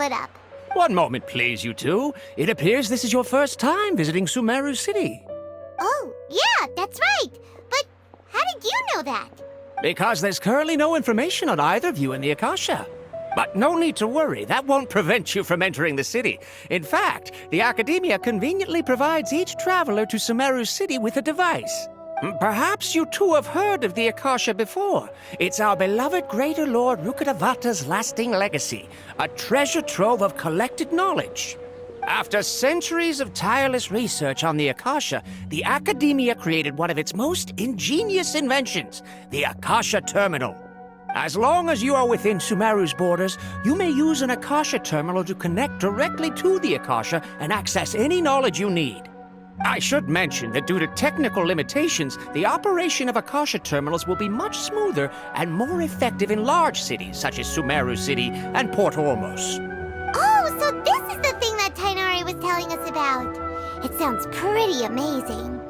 split up. One moment, please, you two. It appears this is your first time visiting Sumeru City. Oh, yeah, that's right. But how did you know that? Because there's currently no information on either of you in the Akasha. But no need to worry, that won't prevent you from entering the city. In fact, the Academia conveniently provides each traveler to Sumeru City with a device. Perhaps you two have heard of the Akasha before. It's our beloved Greater Lord Rukkhadevata's lasting legacy, a treasure trove of collected knowledge. After centuries of tireless research on the Akasha, the Academia created one of its most ingenious inventions, the Akasha Terminal. As long as you are within Sumeru's borders, you may use an Akasha Terminal to connect directly to the Akasha and access any knowledge you need. I should mention that due to technical limitations, the operation of Akasha Terminals will be much smoother and more effective in large cities such as Sumeru City and Port Ormos. Oh, so this is the thing that Tainari was telling us about. It sounds pretty amazing.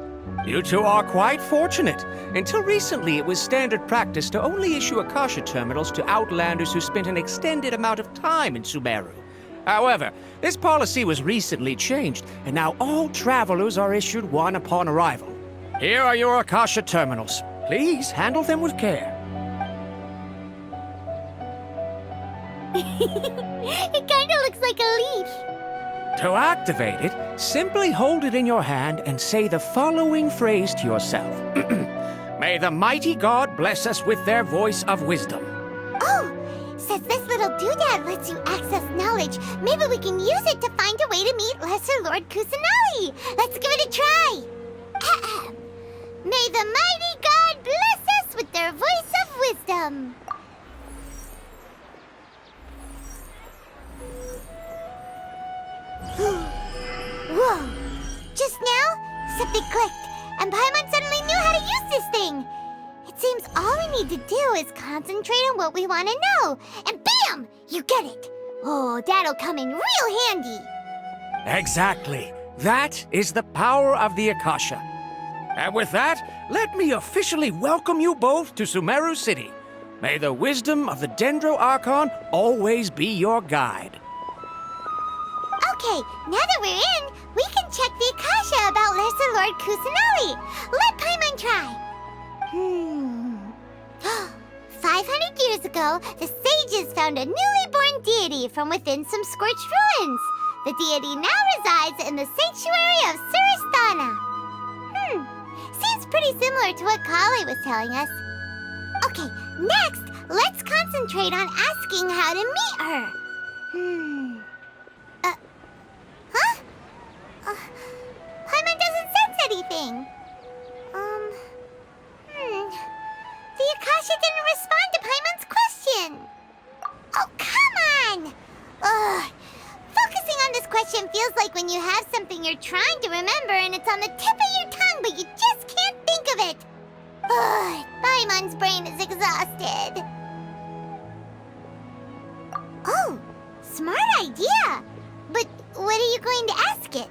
You two are quite fortunate. Until recently, it was standard practice to only issue Akasha Terminals to outlanders who spent an extended amount of time in Sumeru. However, this policy was recently changed, and now all travelers are issued one upon arrival. Here are your Akasha Terminals. Please handle them with care. It kinda looks like a leaf. To activate it, simply hold it in your hand and say the following phrase to yourself. May the mighty God bless us with their voice of wisdom. Oh, since this little doodad lets you access knowledge, maybe we can use it to find a way to meet Lesser Lord Kusanali. Let's give it a try. Ahem. May the mighty God bless us with their voice of wisdom. Whoa! Just now, something clicked, and Paimon suddenly knew how to use this thing. It seems all we need to do is concentrate on what we want to know, and bam! You get it. Oh, that'll come in real handy. Exactly. That is the power of the Akasha. And with that, let me officially welcome you both to Sumeru City. May the wisdom of the Dendro Archon always be your guide. Okay, now that we're in, we can check the Akasha about Lesser Lord Kusanali. Let Paimon try. 500 years ago, the sages found a newly born deity from within some scorched ruins. The deity now resides in the sanctuary of Surasthana. Seems pretty similar to what Kali was telling us. Okay, next, let's concentrate on asking how to meet her. Paimon doesn't sense anything. The Akasha didn't respond to Paimon's question. Oh, come on! Ugh. Focusing on this question feels like when you have something you're trying to remember and it's on the tip of your tongue, but you just can't think of it. Ugh, Paimon's brain is exhausted. Oh, smart idea. But what are you going to ask it?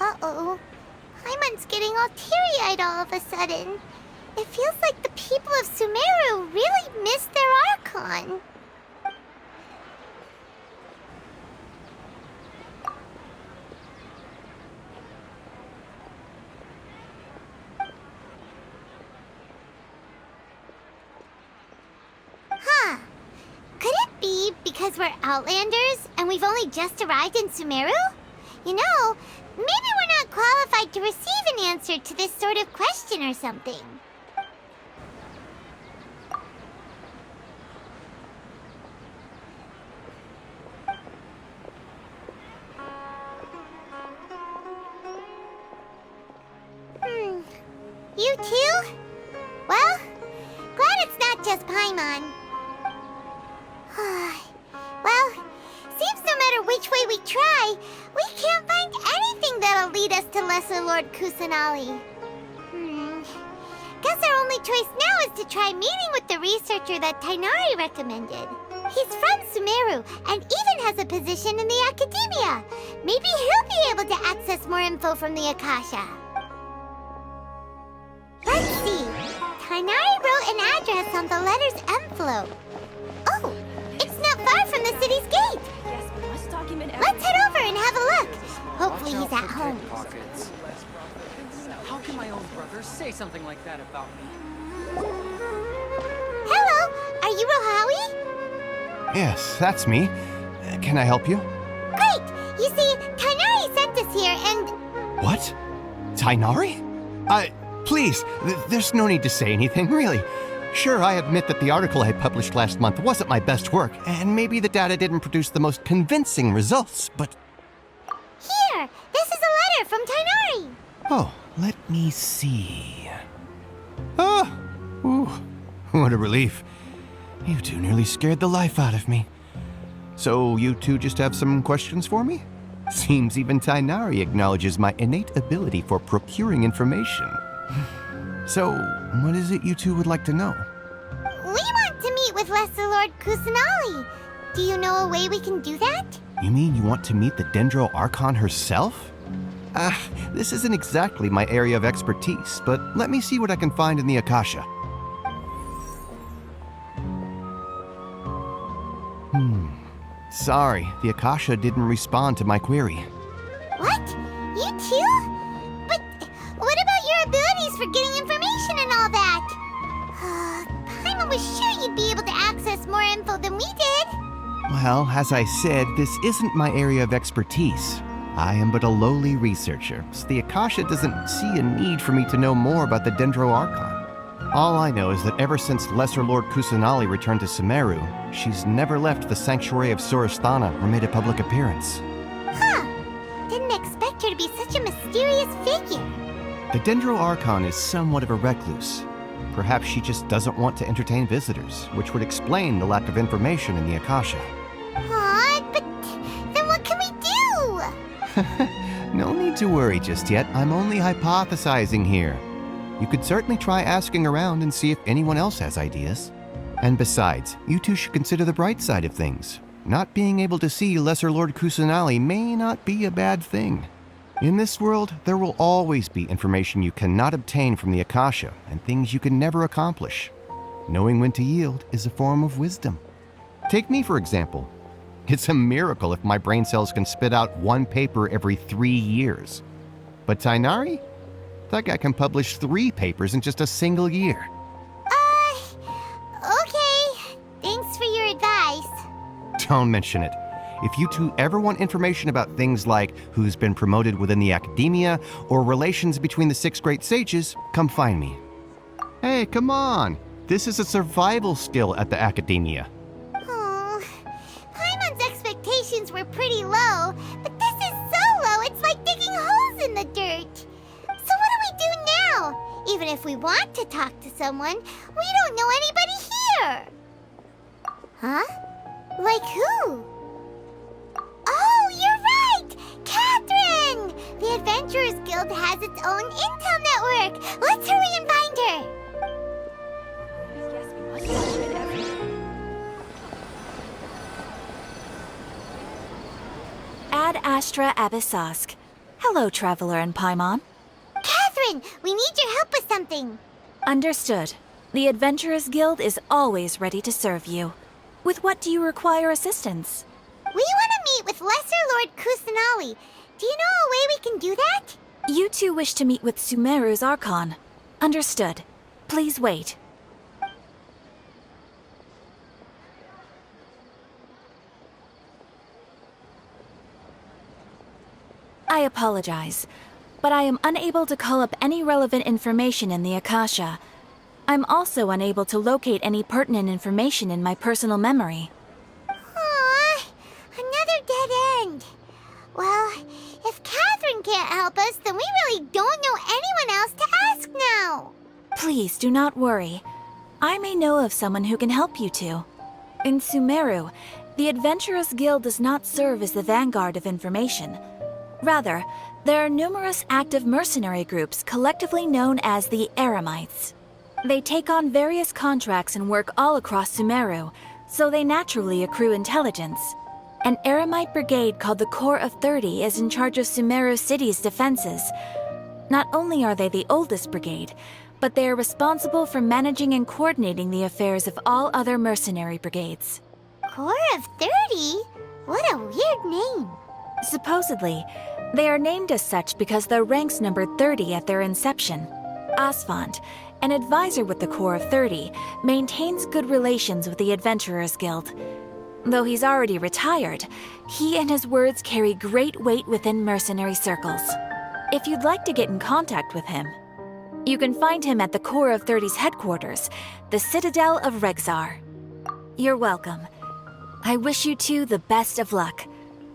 Uh-oh. Paimon's getting all teary-eyed all of a sudden. It feels like the people of Sumeru really miss their Archon. Huh. Could it be because we're Outlanders and we've only just arrived in Sumeru? You know, maybe we're not qualified to receive an answer to this sort of question or something. You too? Well, glad it's not just Paimon. Well, seems no matter which way we try, we can't find anything that'll lead us to Lesser Lord Kusanali. Guess our only choice now is to try meeting with the researcher that Tainari recommended. He's from Sumeru and even has a position in the Academia. Maybe he'll be able to access more info from the Akasha. Let's see. Tainari wrote an address on the letter's envelope. Oh, it's not far from the city's gate. Let's head over and have a look. Hopefully he's at home. How can my own brother say something like that about me? Hello, are you Rohawi? Yes, that's me. Can I help you? Great! You see, Tainari sent us here and... What? Tainari? Please, there's no need to say anything, really. Sure, I admit that the article I published last month wasn't my best work, and maybe the data didn't produce the most convincing results, but... Here! This is a letter from Tainari! Oh, let me see... Oh! Ooh, what a relief. You two nearly scared the life out of me. So, you two just have some questions for me? Seems even Tainari acknowledges my innate ability for procuring information. So, what is it you two would like to know? We want to meet with Lesser Lord Kusanali. Do you know a way we can do that? You mean you want to meet the Dendro Archon herself? This isn't exactly my area of expertise, but let me see what I can find in the Akasha. Sorry, the Akasha didn't respond to my query. What? You too? But what about your abilities for getting information and all that? Paimon was sure you'd be able to access more info than we did. Well, as I said, this isn't my area of expertise. I am but a lowly researcher, so the Akasha doesn't see a need for me to know more about the Dendro Archon. All I know is that ever since Lesser Lord Kusanali returned to Sumeru, she's never left the Sanctuary of Surasthana or made a public appearance. Huh. Didn't expect her to be such a mysterious figure. The Dendro Archon is somewhat of a recluse. Perhaps she just doesn't want to entertain visitors, which would explain the lack of information in the Akasha. But then what can we do? No need to worry just yet. I'm only hypothesizing here. You could certainly try asking around and see if anyone else has ideas. And besides, you two should consider the bright side of things. Not being able to see Lesser Lord Kusanali may not be a bad thing. In this world, there will always be information you cannot obtain from the Akasha and things you can never accomplish. Knowing when to yield is a form of wisdom. Take me, for example. It's a miracle if my brain cells can spit out one paper every 3 years. But Tainari? That guy can publish 3 papers in just a single year. Okay. Thanks for your advice. Don't mention it. If you two ever want information about things like who's been promoted within the Academia or relations between the 6 great sages, come find me. Hey, come on. This is a survival skill at the Academia. Oh, Paimon's expectations were pretty low, but this is so low it's like digging holes in the dirt. So what do we do now? Even if we want to talk to someone, we don't know anybody here. Huh? Like who? Oh, you're right! Catherine! The Adventurers Guild has its own intel network. Let's hurry and find her. Ad Astra Abyssosk. Hello, Traveler and Paimon. Catherine, we need your help with something. Understood. The Adventurers Guild is always ready to serve you. With what do you require assistance? We want to meet with Lesser Lord Kusanali. Do you know a way we can do that? You two wish to meet with Sumeru's Archon. Understood. Please wait. I apologize, but I am unable to call up any relevant information in the Akasha. I'm also unable to locate any pertinent information in my personal memory. Aww, another dead end. Well, if Catherine can't help us, then we really don't know anyone else to ask now. Please do not worry. I may know of someone who can help you two. In Sumeru, the Adventurers Guild does not serve as the vanguard of information. Rather, there are numerous active mercenary groups collectively known as the Eremites. They take on various contracts and work all across Sumeru, so they naturally accrue intelligence. An Eremite brigade called the Corps of 30 is in charge of Sumeru City's defenses. Not only are they the oldest brigade, but they are responsible for managing and coordinating the affairs of all other mercenary brigades. Corps of 30? What a weird name. Supposedly, they are named as such because their ranks numbered 30 at their inception. Asfand, an advisor with the Corps of 30, maintains good relations with the Adventurers Guild. Though he's already retired, he and his words carry great weight within mercenary circles. If you'd like to get in contact with him, you can find him at the Corps of 30's headquarters, the Citadel of Regzar. You're welcome. I wish you two the best of luck.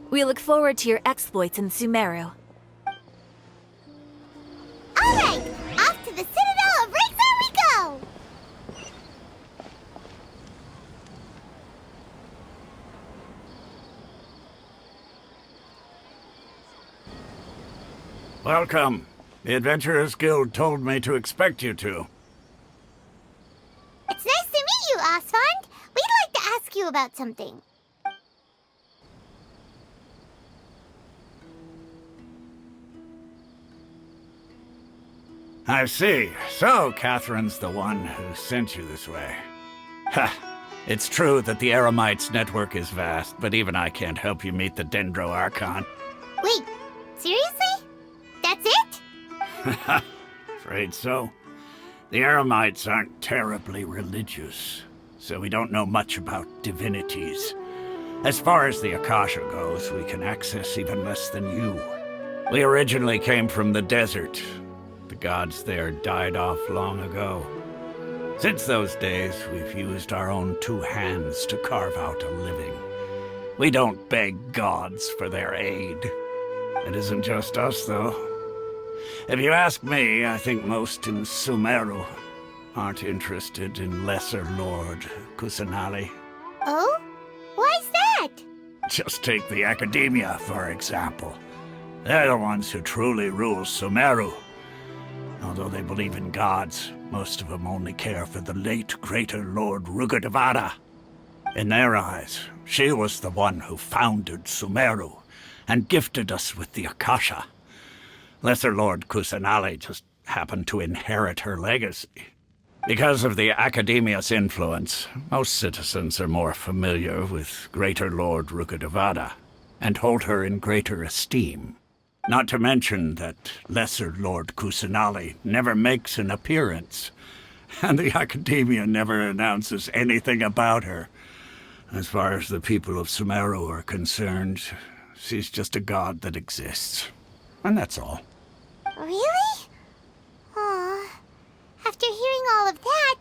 We look forward to your exploits in Sumeru. All right, off to the Citadel of Regzar we go! Welcome. The Adventurers Guild told me to expect you two. It's nice to meet you, Asfand. We'd like to ask you about something. I see. So, Catherine's the one who sent you this way. Ha! It's true that the Eremites' network is vast, but even I can't help you meet the Dendro Archon. Wait, seriously? That's it? Afraid so. The Eremites aren't terribly religious, so we don't know much about divinities. As far as the Akasha goes, we can access even less than you. We originally came from the desert. The gods there died off long ago. Since those days, we've used our own two hands to carve out a living. We don't beg gods for their aid. It isn't just us, though. If you ask me, I think most in Sumeru aren't interested in Lesser Lord Kusanali. Oh? Why's that? Just take the Academia, for example. They're the ones who truly rule Sumeru. Although they believe in gods, most of them only care for the late Greater Lord Rugudevada. In their eyes, she was the one who founded Sumeru and gifted us with the Akasha. Lesser Lord Kusanali just happened to inherit her legacy. Because of the Academia's influence, most citizens are more familiar with Greater Lord Rugudevada and hold her in greater esteem. Not to mention that Lesser Lord Kusanali never makes an appearance, and the Academia never announces anything about her. As far as the people of Sumeru are concerned, she's just a god that exists. And that's all. Really? Aw. After hearing all of that,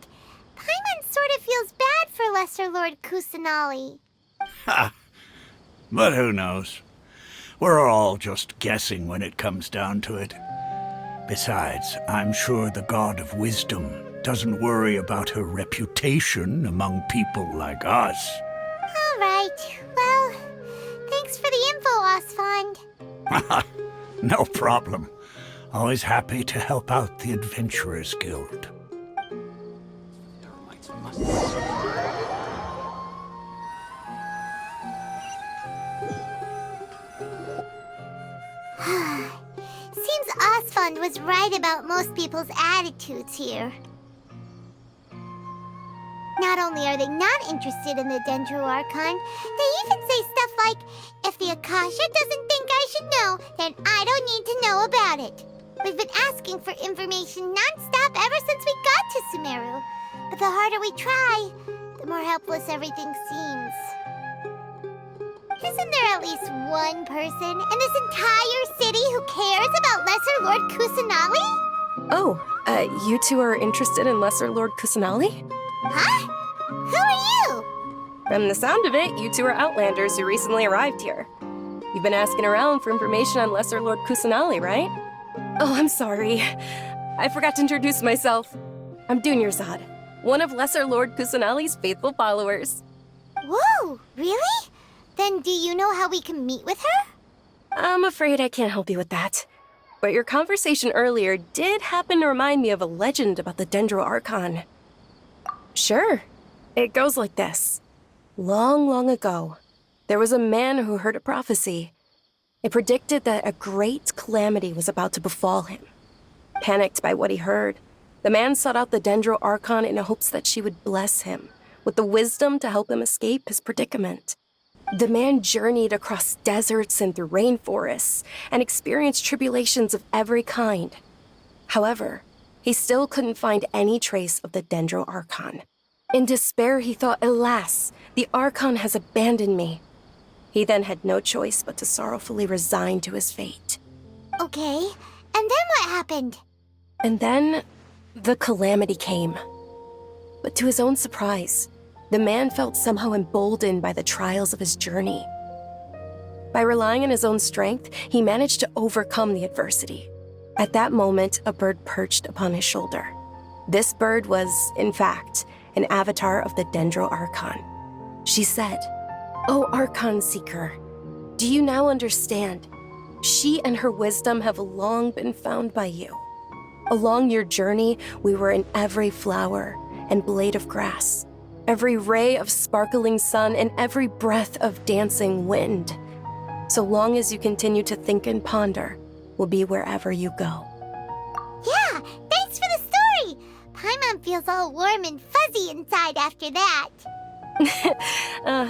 Paimon sort of feels bad for Lesser Lord Kusanali. Ha! But who knows? We're all just guessing when it comes down to it. Besides, I'm sure the God of Wisdom doesn't worry about her reputation among people like us. All right. Well, thanks for the info, Asfand. No problem. Always happy to help out the Adventurers Guild. Eremites must... Seems Asfand was right about most people's attitudes here. Not only are they not interested in the Dendro Archon, they even say stuff like, if the Akasha doesn't think I should know, then I don't need to know about it. We've been asking for information non-stop ever since we got to Sumeru. But the harder we try, the more helpless everything seems. Isn't there at least one person in this entire city who cares about Lesser Lord Kusanali? Oh, you two are interested in Lesser Lord Kusanali? Huh? Who are you? From the sound of it, you two are Outlanders who recently arrived here. You've been asking around for information on Lesser Lord Kusanali, right? Oh, I'm sorry. I forgot to introduce myself. I'm Dunyarzad, one of Lesser Lord Kusanali's faithful followers. Whoa, really? Then do you know how we can meet with her? I'm afraid I can't help you with that. But your conversation earlier did happen to remind me of a legend about the Dendro Archon. Sure. It goes like this. Long, long ago, there was a man who heard a prophecy. It predicted that a great calamity was about to befall him. Panicked by what he heard, the man sought out the Dendro Archon in hopes that she would bless him with the wisdom to help him escape his predicament. The man journeyed across deserts and through rainforests and experienced tribulations of every kind. However, he still couldn't find any trace of the Dendro Archon. In despair, he thought, alas, the Archon has abandoned me. He then had no choice but to sorrowfully resign to his fate. Okay, and then what happened? And then, the calamity came. But to his own surprise, the man felt somehow emboldened by the trials of his journey. By relying on his own strength, he managed to overcome the adversity. At that moment, a bird perched upon his shoulder. This bird was, in fact, an avatar of the Dendro Archon. She said, "O Archon Seeker, do you now understand? She and her wisdom have long been found by you. Along your journey, we were in every flower and blade of grass, every ray of sparkling sun, and every breath of dancing wind. So long as you continue to think and ponder, we'll be wherever you go." Yeah, thanks for the story! Paimon feels all warm and fuzzy inside after that.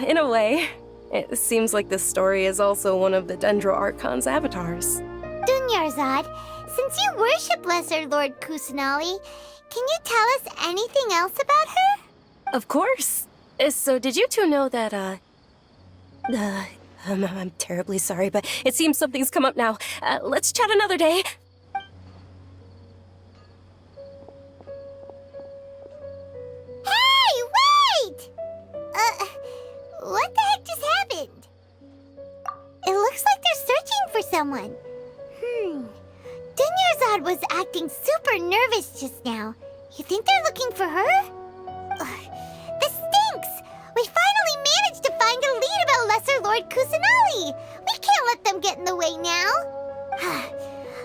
In a way. It seems like this story is also one of the Dendro Archon's avatars. Dunyarzad, since you worship Lesser Lord Kusanali, can you tell us anything else about her? Of course. So did you two know that, I'm terribly sorry, but it seems something's come up now. Let's chat another day. Hey, wait! What the heck just happened? It looks like they're searching for someone. Dunyarzad was acting super nervous just now. You think they're looking for her? This stinks! We finally managed to find a lead about Lesser Lord Kusanali! We can't let them get in the way now!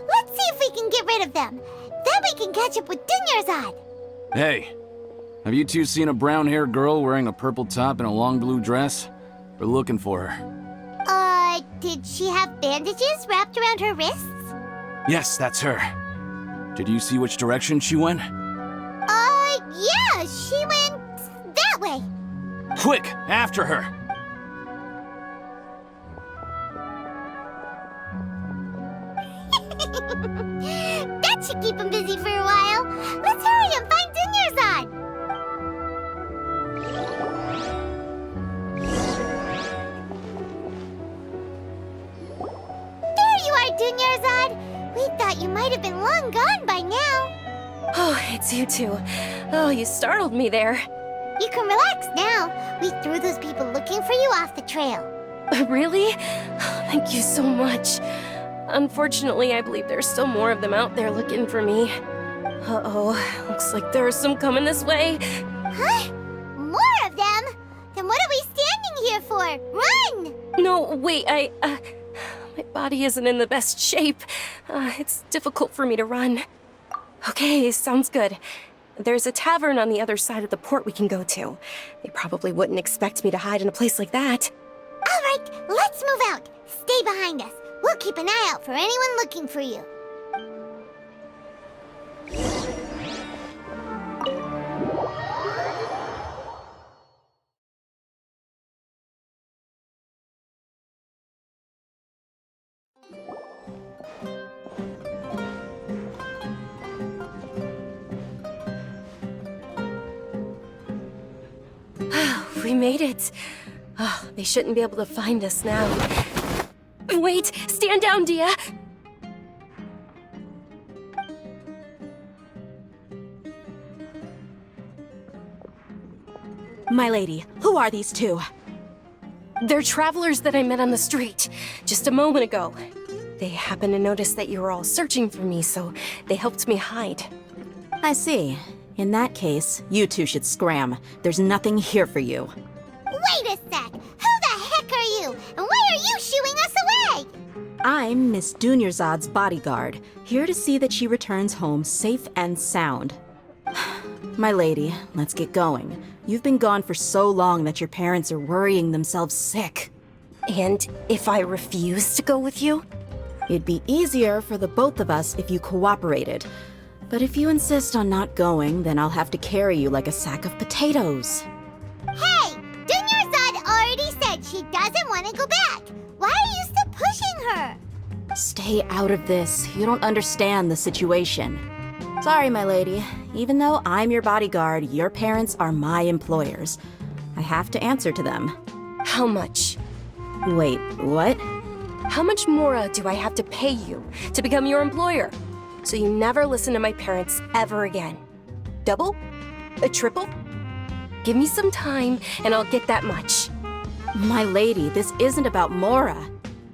Let's see if we can get rid of them. Then we can catch up with Dunyarzad! Hey, have you two seen a brown-haired girl wearing a purple top and a long blue dress? We're looking for her. Did she have bandages wrapped around her wrists? Yes, that's her. Did you see which direction she went? Yeah, she went that way. Quick, after her! That should keep him busy for a while. Let's hurry and find Dunyarzad. There you are, Dunyarzad. We thought you might have been long gone by now. Oh, it's you two. Oh, you startled me there. You can relax now. We threw those people looking for you off the trail. Really? Thank you so much. Unfortunately, I believe there's still more of them out there looking for me. Uh-oh, looks like there are some coming this way. Huh? More of them? Then what are we standing here for? Run! No, wait, my body isn't in the best shape. It's difficult for me to run. Okay, sounds good. There's a tavern on the other side of the port we can go to. They probably wouldn't expect me to hide in a place like that. All right, let's move out. Stay behind us. We'll keep an eye out for anyone looking for you. We made it. Oh, they shouldn't be able to find us now. Wait, stand down, Dia. My lady, who are these two? They're travelers that I met on the street just a moment ago. They happened to notice that you were all searching for me, so they helped me hide. I see. In that case, you two should scram. There's nothing here for you. Wait a sec! Who the heck are you? And why are you shooing us away? I'm Miss Dunyarzad's bodyguard, here to see that she returns home safe and sound. My lady, let's get going. You've been gone for so long that your parents are worrying themselves sick. And if I refuse to go with you? It'd be easier for the both of us if you cooperated. But if you insist on not going, then I'll have to carry you like a sack of potatoes. Hey! Dunyarzad already said she doesn't want to go back. Why are you still pushing her? Stay out of this. You don't understand the situation. Sorry, my lady. Even though I'm your bodyguard, your parents are my employers. I have to answer to them. How much? Wait, what? How much more do I have to pay you to become your employer? So you never listen to my parents ever again. Double? A triple? Give me some time and I'll get that much. My lady, this isn't about Mora.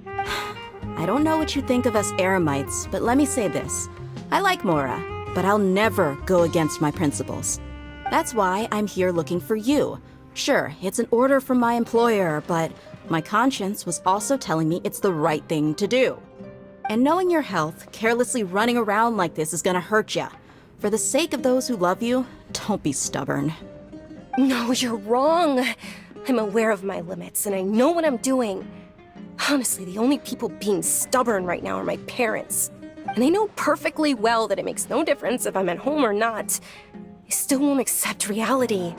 I don't know what you think of us Eremites, but let me say this. I like Mora, but I'll never go against my principles. That's why I'm here looking for you. Sure, it's an order from my employer, but my conscience was also telling me it's the right thing to do. And knowing your health, carelessly running around like this is gonna hurt ya. For the sake of those who love you, don't be stubborn. No, you're wrong. I'm aware of my limits and I know what I'm doing. Honestly, the only people being stubborn right now are my parents. And they know perfectly well that it makes no difference if I'm at home or not. They still won't accept reality.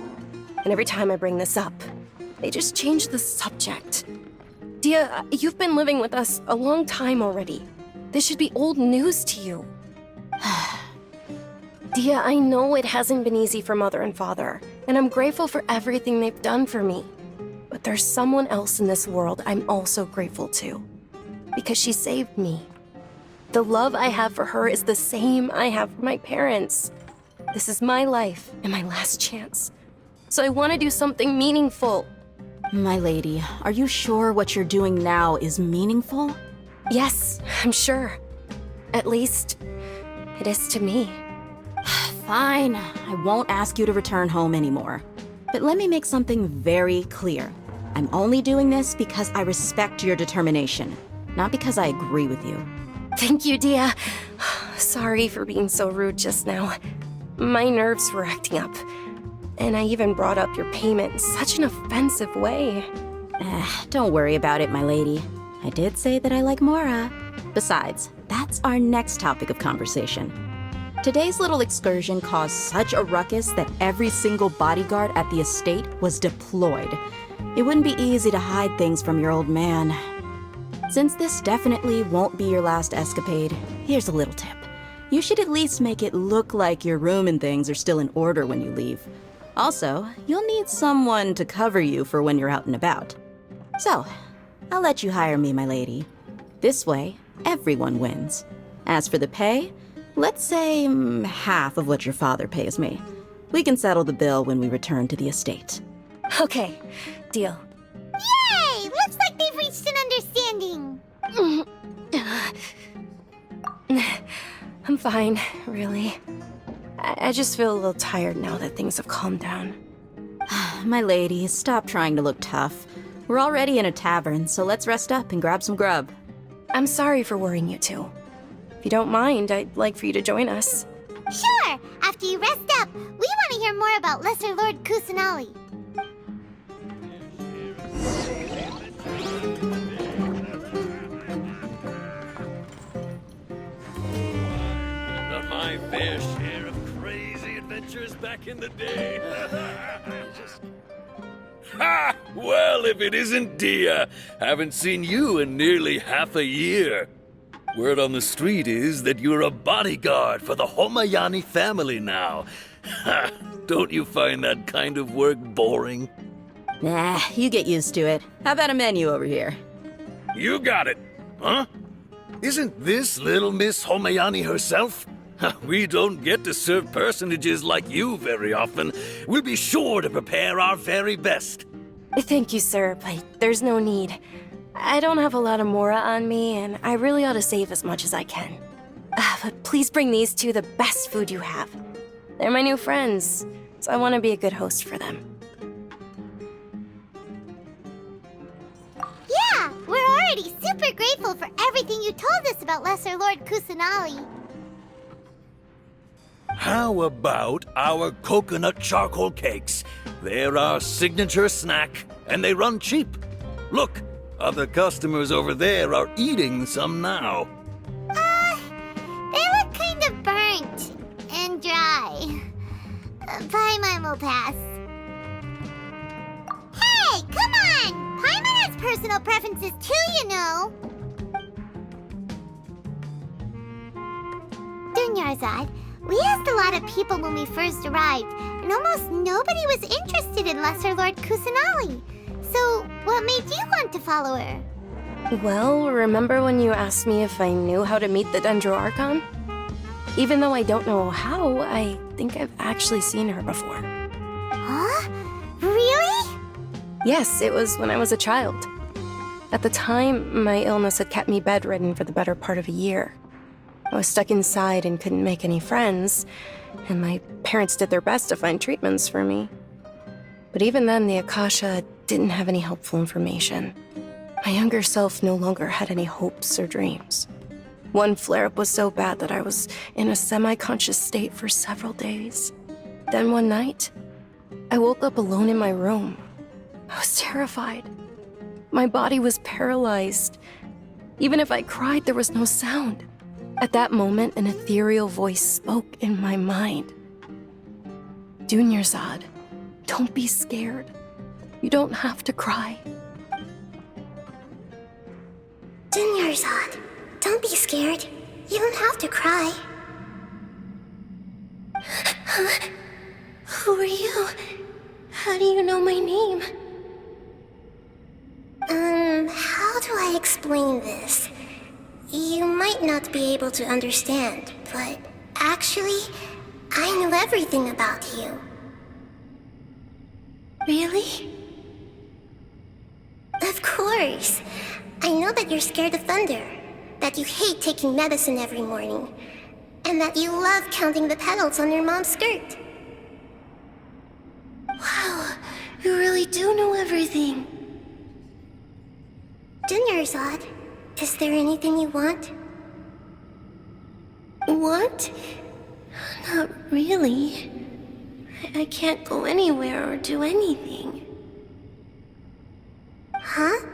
And every time I bring this up, they just change the subject. Dia, you've been living with us a long time already. This should be old news to you. Dia, I know it hasn't been easy for Mother and Father, and I'm grateful for everything they've done for me. But there's someone else in this world I'm also grateful to. Because she saved me. The love I have for her is the same I have for my parents. This is my life and my last chance. So I want to do something meaningful. My lady, are you sure what you're doing now is meaningful? Yes, I'm sure. At least, it is to me. Fine, I won't ask you to return home anymore. But let me make something very clear. I'm only doing this because I respect your determination, not because I agree with you. Thank you, Dia. Sorry for being so rude just now. My nerves were acting up. And I even brought up your payment in such an offensive way. Don't worry about it, my lady. I did say that I like Mora. Besides, that's our next topic of conversation. Today's little excursion caused such a ruckus that every single bodyguard at the estate was deployed. It wouldn't be easy to hide things from your old man. Since this definitely won't be your last escapade, here's a little tip. You should at least make it look like your room and things are still in order when you leave. Also, you'll need someone to cover you for when you're out and about. So, I'll let you hire me, my lady. This way, everyone wins. As for the pay, let's say half of what your father pays me. We can settle the bill when we return to the estate. Okay, deal. Yay! Looks like they've reached an understanding. I'm fine, really. I just feel a little tired now that things have calmed down. My lady, stop trying to look tough. We're already in a tavern, so let's rest up and grab some grub. I'm sorry for worrying you two. If you don't mind, I'd like for you to join us. Sure! After you rest up, we want to hear more about Lesser Lord Kusanali. Done my fair share of crazy adventures back in the day. Ha! Well, if it isn't Dia, haven't seen you in nearly half a year. Word on the street is that you're a bodyguard for the Homayani family now. Ha! Don't you find that kind of work boring? Nah, you get used to it. How about a menu over here? You got it, huh? Isn't this little Miss Homayani herself? We don't get to serve personages like you very often. We'll be sure to prepare our very best. Thank you, sir, but there's no need. I don't have a lot of Mora on me, and I really ought to save as much as I can. But please bring these two the best food you have. They're my new friends, so I want to be a good host for them. Yeah, we're already super grateful for everything you told us about Lesser Lord Kusanali. How about our coconut charcoal cakes? They're our signature snack, and they run cheap. Look, other customers over there are eating some now. They look kind of burnt and dry. Paimon will pass. Hey, come on! Paimon has personal preferences too, you know. Dunyarzad, we asked a lot of people when we first arrived, and almost nobody was interested in Lesser Lord Kusanali. So, what made you want to follow her? Well, remember when you asked me if I knew how to meet the Dendro Archon? Even though I don't know how, I think I've actually seen her before. Huh? Really? Yes, it was when I was a child. At the time, my illness had kept me bedridden for the better part of a year. I was stuck inside and couldn't make any friends, and my parents did their best to find treatments for me. But even then, the Akasha didn't have any helpful information. My younger self no longer had any hopes or dreams. One flare-up was so bad that I was in a semi-conscious state for several days. Then one night, I woke up alone in my room. I was terrified. My body was paralyzed. Even if I cried, there was no sound. At that moment, an ethereal voice spoke in my mind. Dunyarzad, don't be scared. You don't have to cry. Dunyarzad, don't be scared. You don't have to cry. Who are you? How do you know my name? How do I explain this? You might not be able to understand, but actually, I know everything about you. Really? Of course. I know that you're scared of thunder, that you hate taking medicine every morning, and that you love counting the petals on your mom's skirt. Wow, you really do know everything. Dunyarzad, is there anything you want? Want? Not really. I can't go anywhere or do anything. Huh?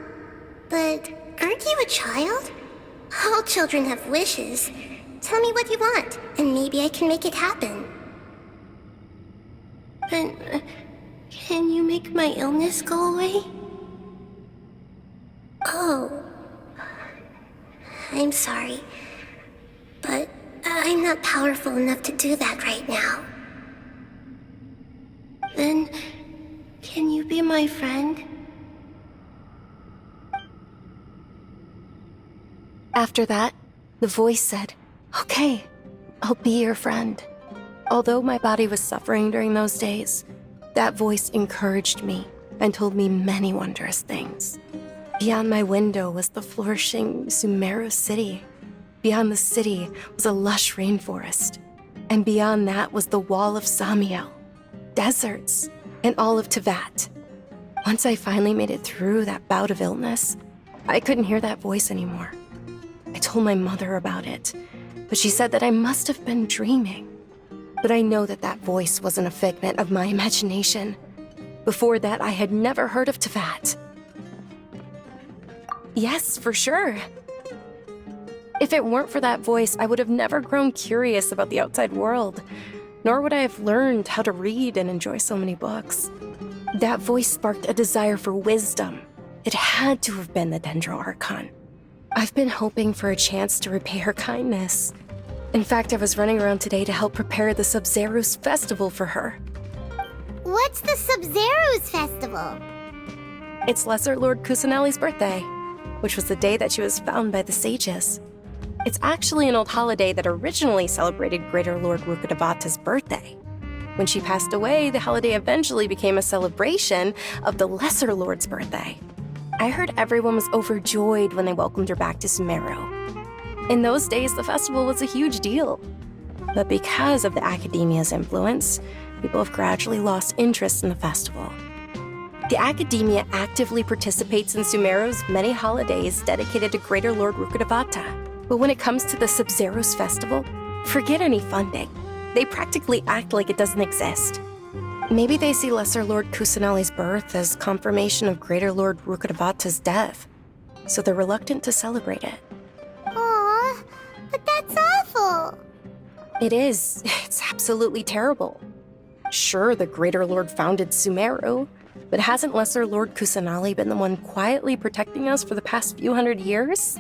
But aren't you a child? All children have wishes. Tell me what you want, and maybe I can make it happen. But can you make my illness go away? Oh. I'm sorry, but I'm not powerful enough to do that right now. Then, can you be my friend? After that, the voice said, "Okay, I'll be your friend." Although my body was suffering during those days, that voice encouraged me and told me many wondrous things. Beyond my window was the flourishing Sumeru city. Beyond the city was a lush rainforest. And beyond that was the wall of Samiel, deserts, and all of Tevat. Once I finally made it through that bout of illness, I couldn't hear that voice anymore. I told my mother about it, but she said that I must have been dreaming. But I know that that voice wasn't a figment of my imagination. Before that, I had never heard of Tevat. Yes, for sure. If it weren't for that voice, I would have never grown curious about the outside world, nor would I have learned how to read and enjoy so many books. That voice sparked a desire for wisdom. It had to have been the Dendro Archon. I've been hoping for a chance to repay her kindness. In fact, I was running around today to help prepare the Sub-Zerus festival for her. What's the Sub-Zerus festival? It's Lesser Lord Kusanali's birthday, which was the day that she was found by the sages. It's actually an old holiday that originally celebrated Greater Lord Rukkhadevata's birthday. When she passed away, the holiday eventually became a celebration of the Lesser Lord's birthday. I heard everyone was overjoyed when they welcomed her back to Sumeru. In those days, the festival was a huge deal. But because of the Academia's influence, people have gradually lost interest in the festival. The Academia actively participates in Sumeru's many holidays dedicated to Greater Lord Rukkhadevata. But when it comes to the Sub-Zerus festival, forget any funding. They practically act like it doesn't exist. Maybe they see Lesser Lord Kusanali's birth as confirmation of Greater Lord Rukkhadevata's death, so they're reluctant to celebrate it. Aw, but that's awful. It is. It's absolutely terrible. Sure, the Greater Lord founded Sumeru, but hasn't Lesser Lord Kusanali been the one quietly protecting us for the past few hundred years?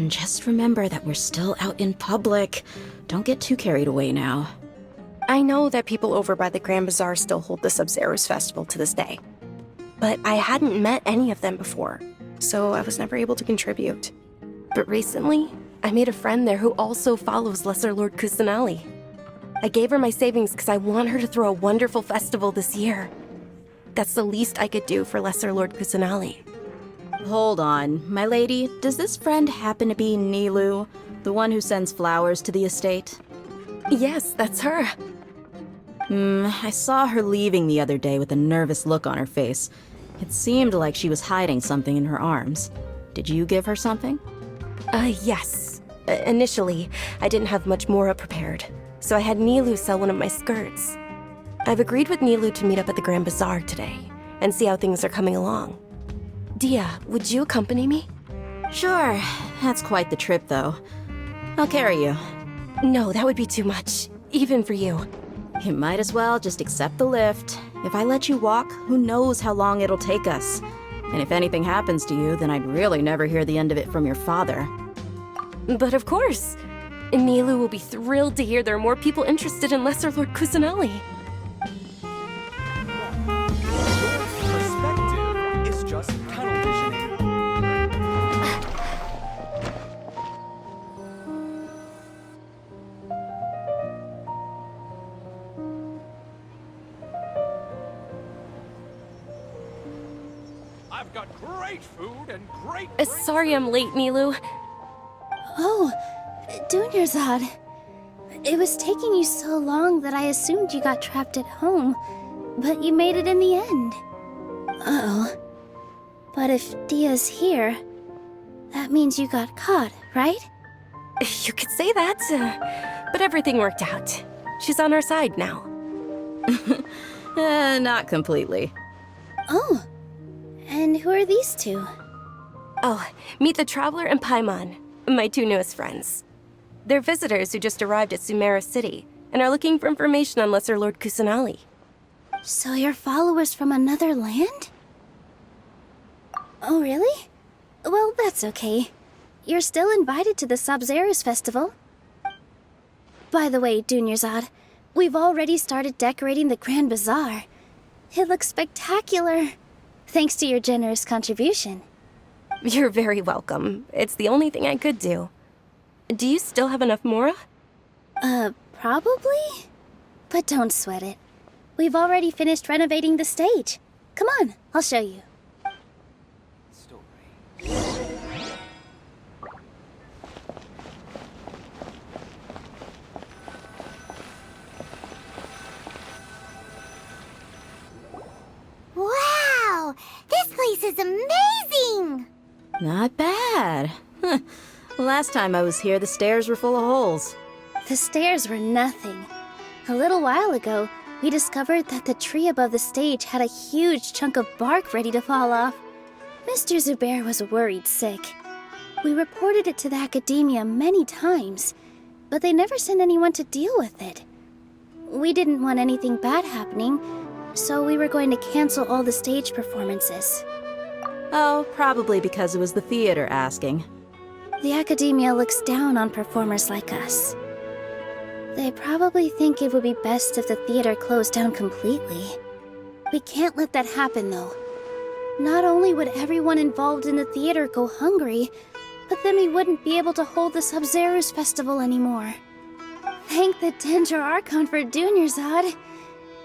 Just remember that we're still out in public. Don't get too carried away now. I know that people over by the Grand Bazaar still hold the Sub-Zero's festival to this day, but I hadn't met any of them before, so I was never able to contribute. But recently, I made a friend there who also follows Lesser Lord Kusanali. I gave her my savings because I want her to throw a wonderful festival this year. That's the least I could do for Lesser Lord Kusanali. Hold on, my lady. Does this friend happen to be Nilu, the one who sends flowers to the estate? Yes, that's her. I saw her leaving the other day with a nervous look on her face. It seemed like she was hiding something in her arms. Did you give her something? Yes. Initially, I didn't have much Mora prepared, so I had Nilu sell one of my skirts. I've agreed with Nilu to meet up at the Grand Bazaar today, and see how things are coming along. Dia, would you accompany me? Sure. That's quite the trip, though. I'll carry you. No, that would be too much, even for you. You might as well just accept the lift. If I let you walk, who knows how long it'll take us. And if anything happens to you, then I'd really never hear the end of it from your father. But of course. Nilu will be thrilled to hear there are more people interested in Lesser Lord Kusanali. Perspective is just tunnel visioning. I've got great food and great. Sorry I'm late, Nilu. Oh, Dunyarzad. It was taking you so long that I assumed you got trapped at home, but you made it in the end. Uh-oh. But if Dia's here, that means you got caught, right? You could say that, but everything worked out. She's on our side now. Not completely. Oh, and who are these two? Oh, meet the Traveler and Paimon, my two newest friends. They're visitors who just arrived at Sumeru City and are looking for information on Lesser Lord Kusanali. So you're followers from another land? Oh, really? Well, that's okay. You're still invited to the Sub-Zero's festival. By the way, Dunyarzad, we've already started decorating the Grand Bazaar. It looks spectacular, thanks to your generous contribution. You're very welcome. It's the only thing I could do. Do you still have enough Mora? Probably? But don't sweat it. We've already finished renovating the stage. Come on, I'll show you. Wow! This place is amazing! Not bad. Last time I was here, the stairs were full of holes. The stairs were nothing. A little while ago, we discovered that the tree above the stage had a huge chunk of bark ready to fall off. Mr. Zubair was worried sick. We reported it to the academia many times, but they never sent anyone to deal with it. We didn't want anything bad happening, so we were going to cancel all the stage performances. Oh, probably because it was the theater asking. The academia looks down on performers like us. They probably think it would be best if the theater closed down completely. We can't let that happen, though. Not only would everyone involved in the theater go hungry, but then we wouldn't be able to hold the Sub-Zero's festival anymore. Thank the Dendra Archon for Dunyarzad.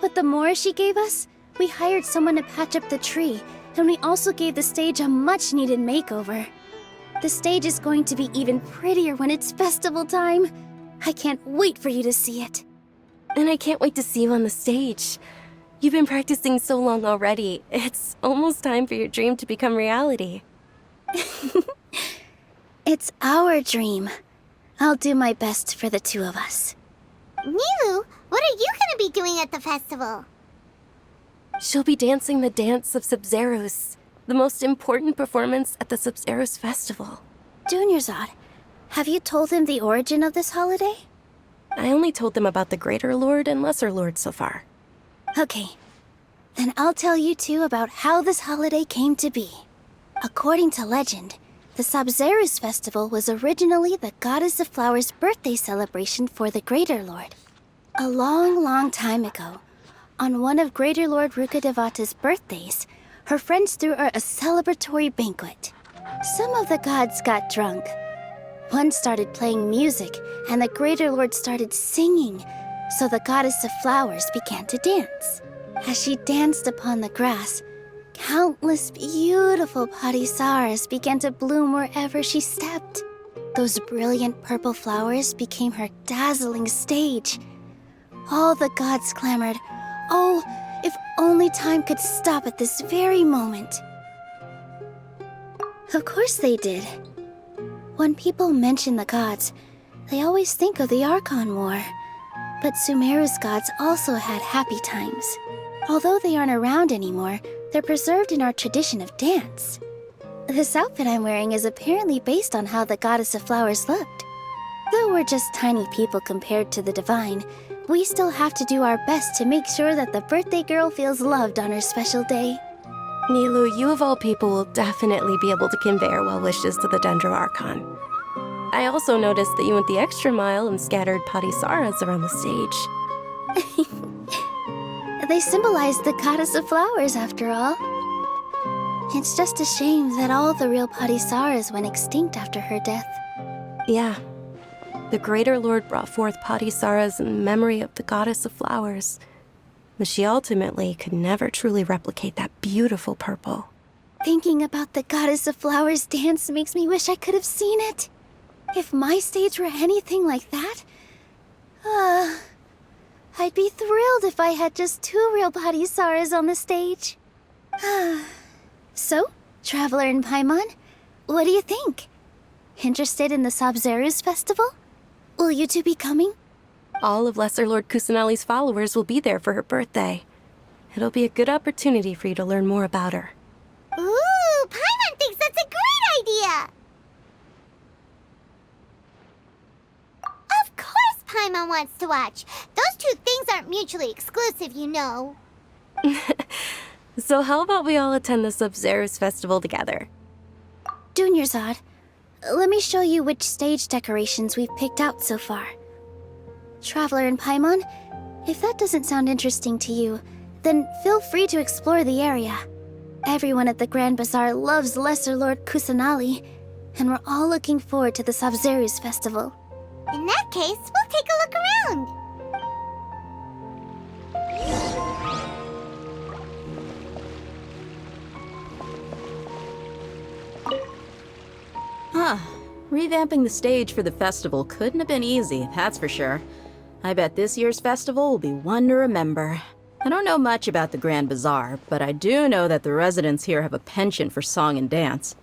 With the Mora she gave us, we hired someone to patch up the tree, and we also gave the stage a much-needed makeover. The stage is going to be even prettier when it's festival time. I can't wait for you to see it. And I can't wait to see you on the stage. You've been practicing so long already. It's almost time for your dream to become reality. It's our dream. I'll do my best for the two of us. Nilu, what are you gonna be doing at the festival? She'll be dancing the dance of Sub-Zeros, the most important performance at the Sub-Zeros festival. Dunyarzad, have you told him the origin of this holiday? I only told them about the Greater Lord and Lesser Lord so far. Okay, then I'll tell you two about how this holiday came to be. According to legend, the Sub-Zeros festival was originally the Goddess of Flowers' birthday celebration for the Greater Lord. A long, long time ago, on one of Greater Lord Rukkhadevata's birthdays, her friends threw her a celebratory banquet. Some of the gods got drunk. One started playing music, and the Greater Lord started singing, so the Goddess of Flowers began to dance. As she danced upon the grass, countless beautiful parisaras began to bloom wherever she stepped. Those brilliant purple flowers became her dazzling stage. All the gods clamored, "Oh, if only time could stop at this very moment." Of course they did. When people mention the gods, they always think of the Archon War. But Sumeru's gods also had happy times. Although they aren't around anymore, they're preserved in our tradition of dance. This outfit I'm wearing is apparently based on how the Goddess of Flowers looked. Though we're just tiny people compared to the divine, we still have to do our best to make sure that the birthday girl feels loved on her special day. Nilu, you of all people will definitely be able to convey our well wishes to the Dendro Archon. I also noticed that you went the extra mile and scattered parisaras around the stage. They symbolize the Goddess of Flowers, after all. It's just a shame that all the real parisaras went extinct after her death. Yeah. The Greater Lord brought forth parisaras in memory of the Goddess of Flowers, but she ultimately could never truly replicate that beautiful purple. Thinking about the Goddess of Flowers dance makes me wish I could have seen it. If my stage were anything like that, I'd be thrilled if I had just 2 real parisaras on the stage. So, Traveler and Paimon, what do you think? Interested in the Sub-Zeros festival? Will you two be coming? All of Lesser Lord Kusanali's followers will be there for her birthday. It'll be a good opportunity for you to learn more about her. Ooh, Paimon thinks that's a great idea! Of course Paimon wants to watch. Those two things aren't mutually exclusive, you know. So how about we all attend the Sub-Zeros festival together? Dunyarzad, let me show you which stage decorations we've picked out so far. Traveler and Paimon, if that doesn't sound interesting to you, then feel free to explore the area. Everyone at the Grand Bazaar loves Lesser Lord Kusanali, and we're all looking forward to the Sub-Zeros festival. In that case, we'll take a look around. Huh. Revamping the stage for the festival couldn't have been easy, that's for sure. I bet this year's festival will be one to remember. I don't know much about the Grand Bazaar, but I do know that the residents here have a penchant for song and dance.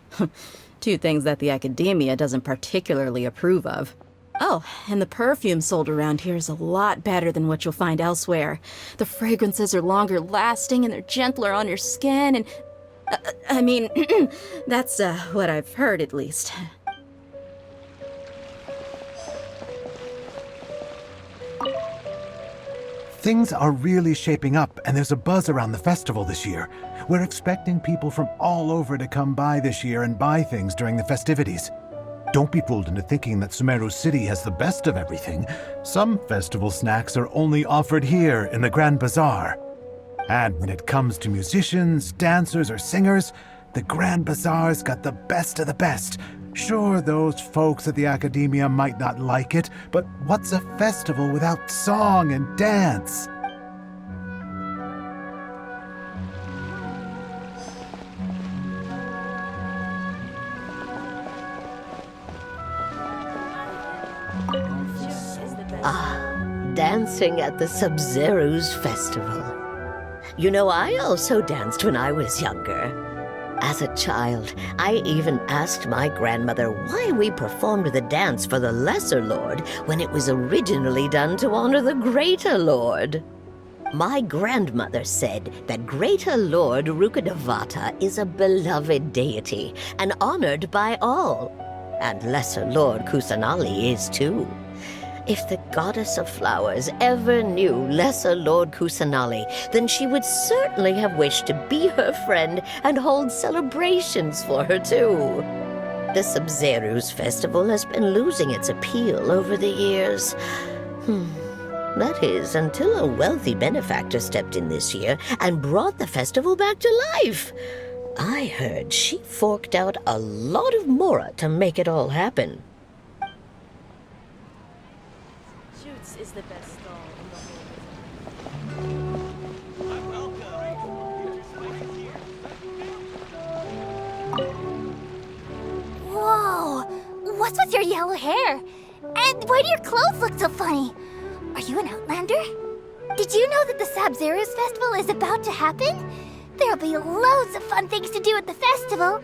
2 things that the academia doesn't particularly approve of. Oh, and the perfume sold around here is a lot better than what you'll find elsewhere. The fragrances are longer lasting and they're gentler on your skin and... I mean, that's what I've heard at least. Things are really shaping up, and there's a buzz around the festival this year. We're expecting people from all over to come by this year and buy things during the festivities. Don't be fooled into thinking that Sumeru City has the best of everything. Some festival snacks are only offered here in the Grand Bazaar. And when it comes to musicians, dancers, or singers, the Grand Bazaar's got the best of the best. Sure, those folks at the academia might not like it, but what's a festival without song and dance? Dancing at the Sub-Zeros festival. You know, I also danced when I was younger. As a child, I even asked my grandmother why we performed the dance for the Lesser Lord when it was originally done to honor the Greater Lord. My grandmother said that Greater Lord Rukkhadevata is a beloved deity and honored by all. And Lesser Lord Kusanali is too. If the goddess of flowers ever knew Lesser Lord Kusanali, then she would certainly have wished to be her friend and hold celebrations for her too. The Sabzeruz festival has been losing its appeal over the years. That is, until a wealthy benefactor stepped in this year and brought the festival back to life. I heard she forked out a lot of mora to make it all happen. Shoots is the best stall Whoa! What's with your yellow hair? And why do your clothes look so funny? Are you an Outlander? Did you know that the Sabzeruz festival is about to happen? There'll be loads of fun things to do at the festival.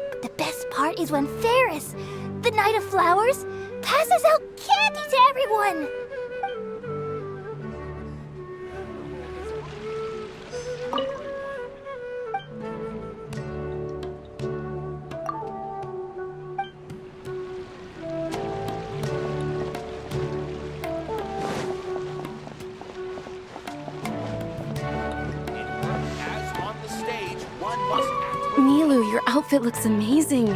But the best part is when Ferris, the Knight of Flowers, passes out candy to everyone. Milu, your outfit looks amazing.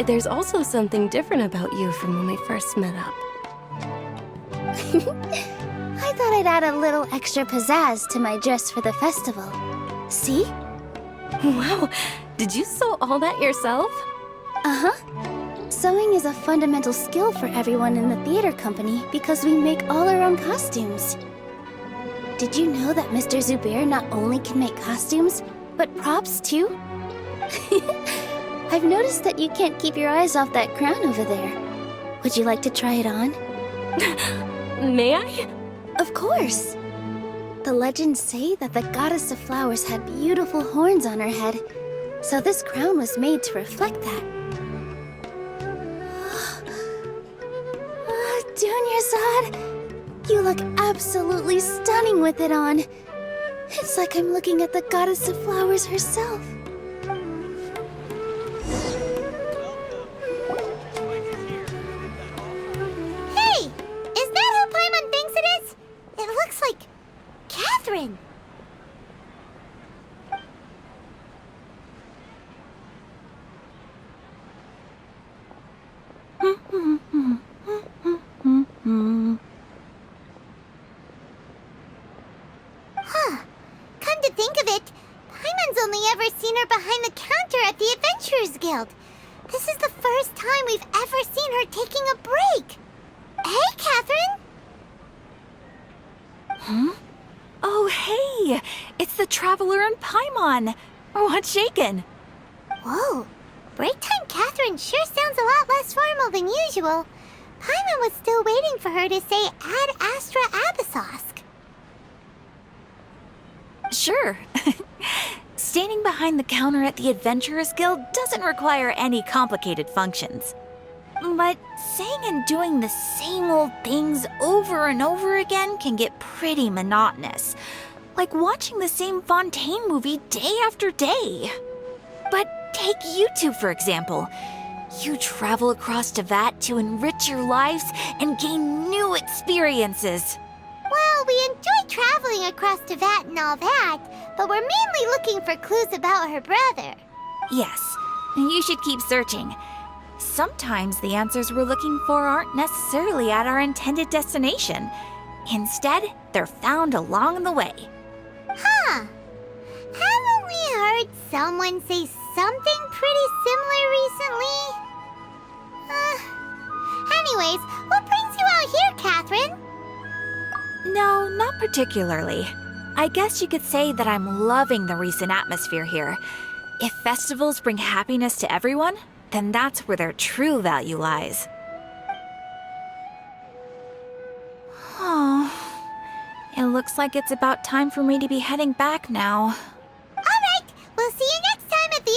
There's also something different about you from when we first met up. I thought I'd add a little extra pizzazz to my dress for the festival. See? Wow, did you sew all that yourself? Uh-huh. Sewing is a fundamental skill for everyone in the theater company because we make all our own costumes. Did you know that Mr. Zubair not only can make costumes, but props too? I've noticed that you can't keep your eyes off that crown over there. Would you like to try it on? May I? Of course. The legends say that the goddess of flowers had beautiful horns on her head, so this crown was made to reflect that. Dunyarzad, you look absolutely stunning with it on. It's like I'm looking at the goddess of flowers herself. Hey! Is that who Paimon thinks it is? It looks like Catherine. Huh. Come to think of it, Paimon's only ever seen her behind the counter at the Adventurers Guild. This is the first time we've ever seen her taking a break. Hey, Catherine! Huh? Oh, hey! It's the Traveler and Paimon! What's shaken? Whoa. Break time Catherine sure sounds a lot less formal than usual. Paimon was still waiting for her to say Ad Astra Abyssosque. Sure. Standing behind the counter at the Adventurers Guild doesn't require any complicated functions. But saying and doing the same old things over and over again can get pretty monotonous. Like watching the same Fontaine movie day after day. But take you two, for example. You travel across Tevat to enrich your lives and gain new experiences. Well, we enjoy traveling across Tevat and all that, but we're mainly looking for clues about her brother. Yes, you should keep searching. Sometimes the answers we're looking for aren't necessarily at our intended destination. Instead, they're found along the way. Huh. Haven't we heard someone say something pretty similar recently? Anyways, what brings you out here, Catherine? No, not particularly. I guess you could say that I'm loving the recent atmosphere here. If festivals bring happiness to everyone, then that's where their true value lies. Oh, it looks like it's about time for me to be heading back now. All right, we'll see you next time at the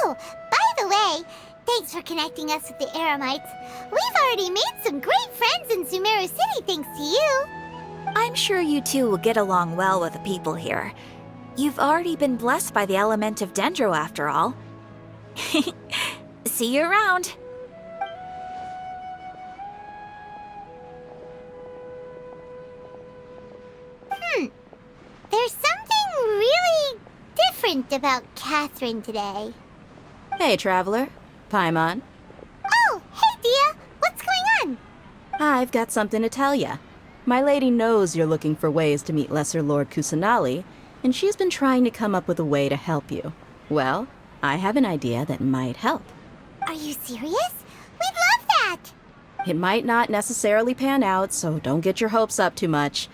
Oh, by the way, thanks for connecting us with the Eremites. We've already made some great friends in Sumeru City thanks to you. I'm sure you two will get along well with the people here. You've already been blessed by the element of Dendro after all. See you around. There's something really different about Catherine today. Hey, traveler. Paimon. Oh, hey, Dia. What's going on? I've got something to tell ya. My lady knows you're looking for ways to meet Lesser Lord Kusanali, and she's been trying to come up with a way to help you. Well, I have an idea that might help. Are you serious? We'd love that. It might not necessarily pan out, so don't get your hopes up too much.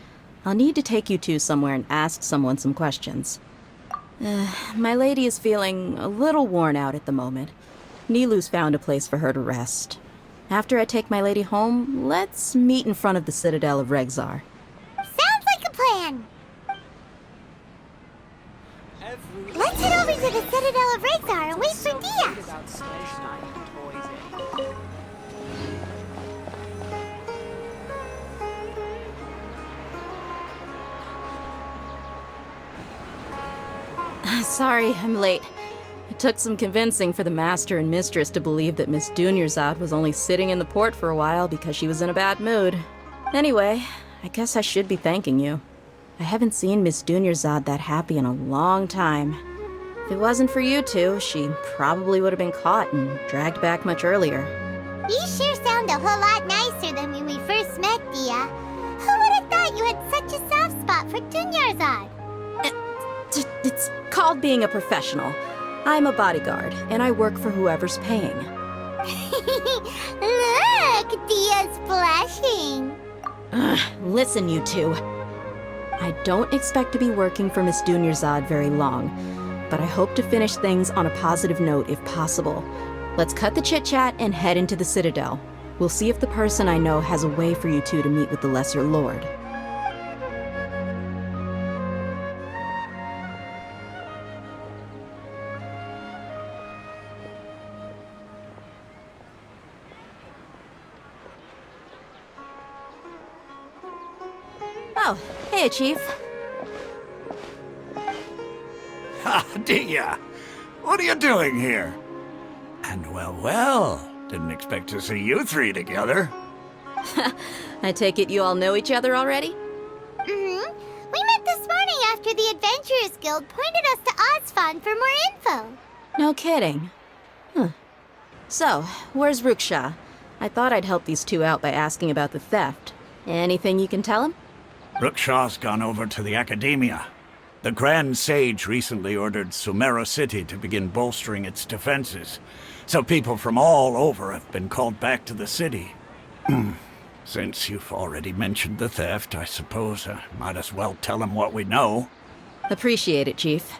I'll need to take you two somewhere and ask someone some questions. My lady is feeling a little worn out at the moment. Nilu's found a place for her to rest. After I take my lady home, let's meet in front of the Citadel of Regzar. Sounds like a plan. Let's head over to the Citadel of Regzar and wait for Dia. Sorry, I'm late. It took some convincing for the master and mistress to believe that Miss Dunyarzad was only sitting in the port for a while because she was in a bad mood. Anyway, I guess I should be thanking you. I haven't seen Miss Dunyarzad that happy in a long time. If it wasn't for you two, she probably would have been caught and dragged back much earlier. You sure sound a whole lot nicer than when we first met, Dia. Who would have thought you had such a soft spot for Dunyarzad? It's called being a professional. I'm a bodyguard, and I work for whoever's paying. Look, Dia's blushing. Listen, you two. I don't expect to be working for Miss Dunyarzad very long, but I hope to finish things on a positive note if possible. Let's cut the chit-chat and head into the Citadel. We'll see if the person I know has a way for you two to meet with the Lesser Lord. Oh, hey, Chief. Ah, Dia! What are you doing here? And well, didn't expect to see you three together. I take it you all know each other already? Mm-hmm. We met this morning after the Adventurers Guild pointed us to Ozfon for more info. No kidding. Huh. So, where's Ruksha? I thought I'd help these two out by asking about the theft. Anything you can tell him? Ruksha's gone over to the Academia. The Grand Sage recently ordered Sumeru City to begin bolstering its defenses, so people from all over have been called back to the city. Since you've already mentioned the theft, I suppose I might as well tell him what we know. Appreciate it, Chief.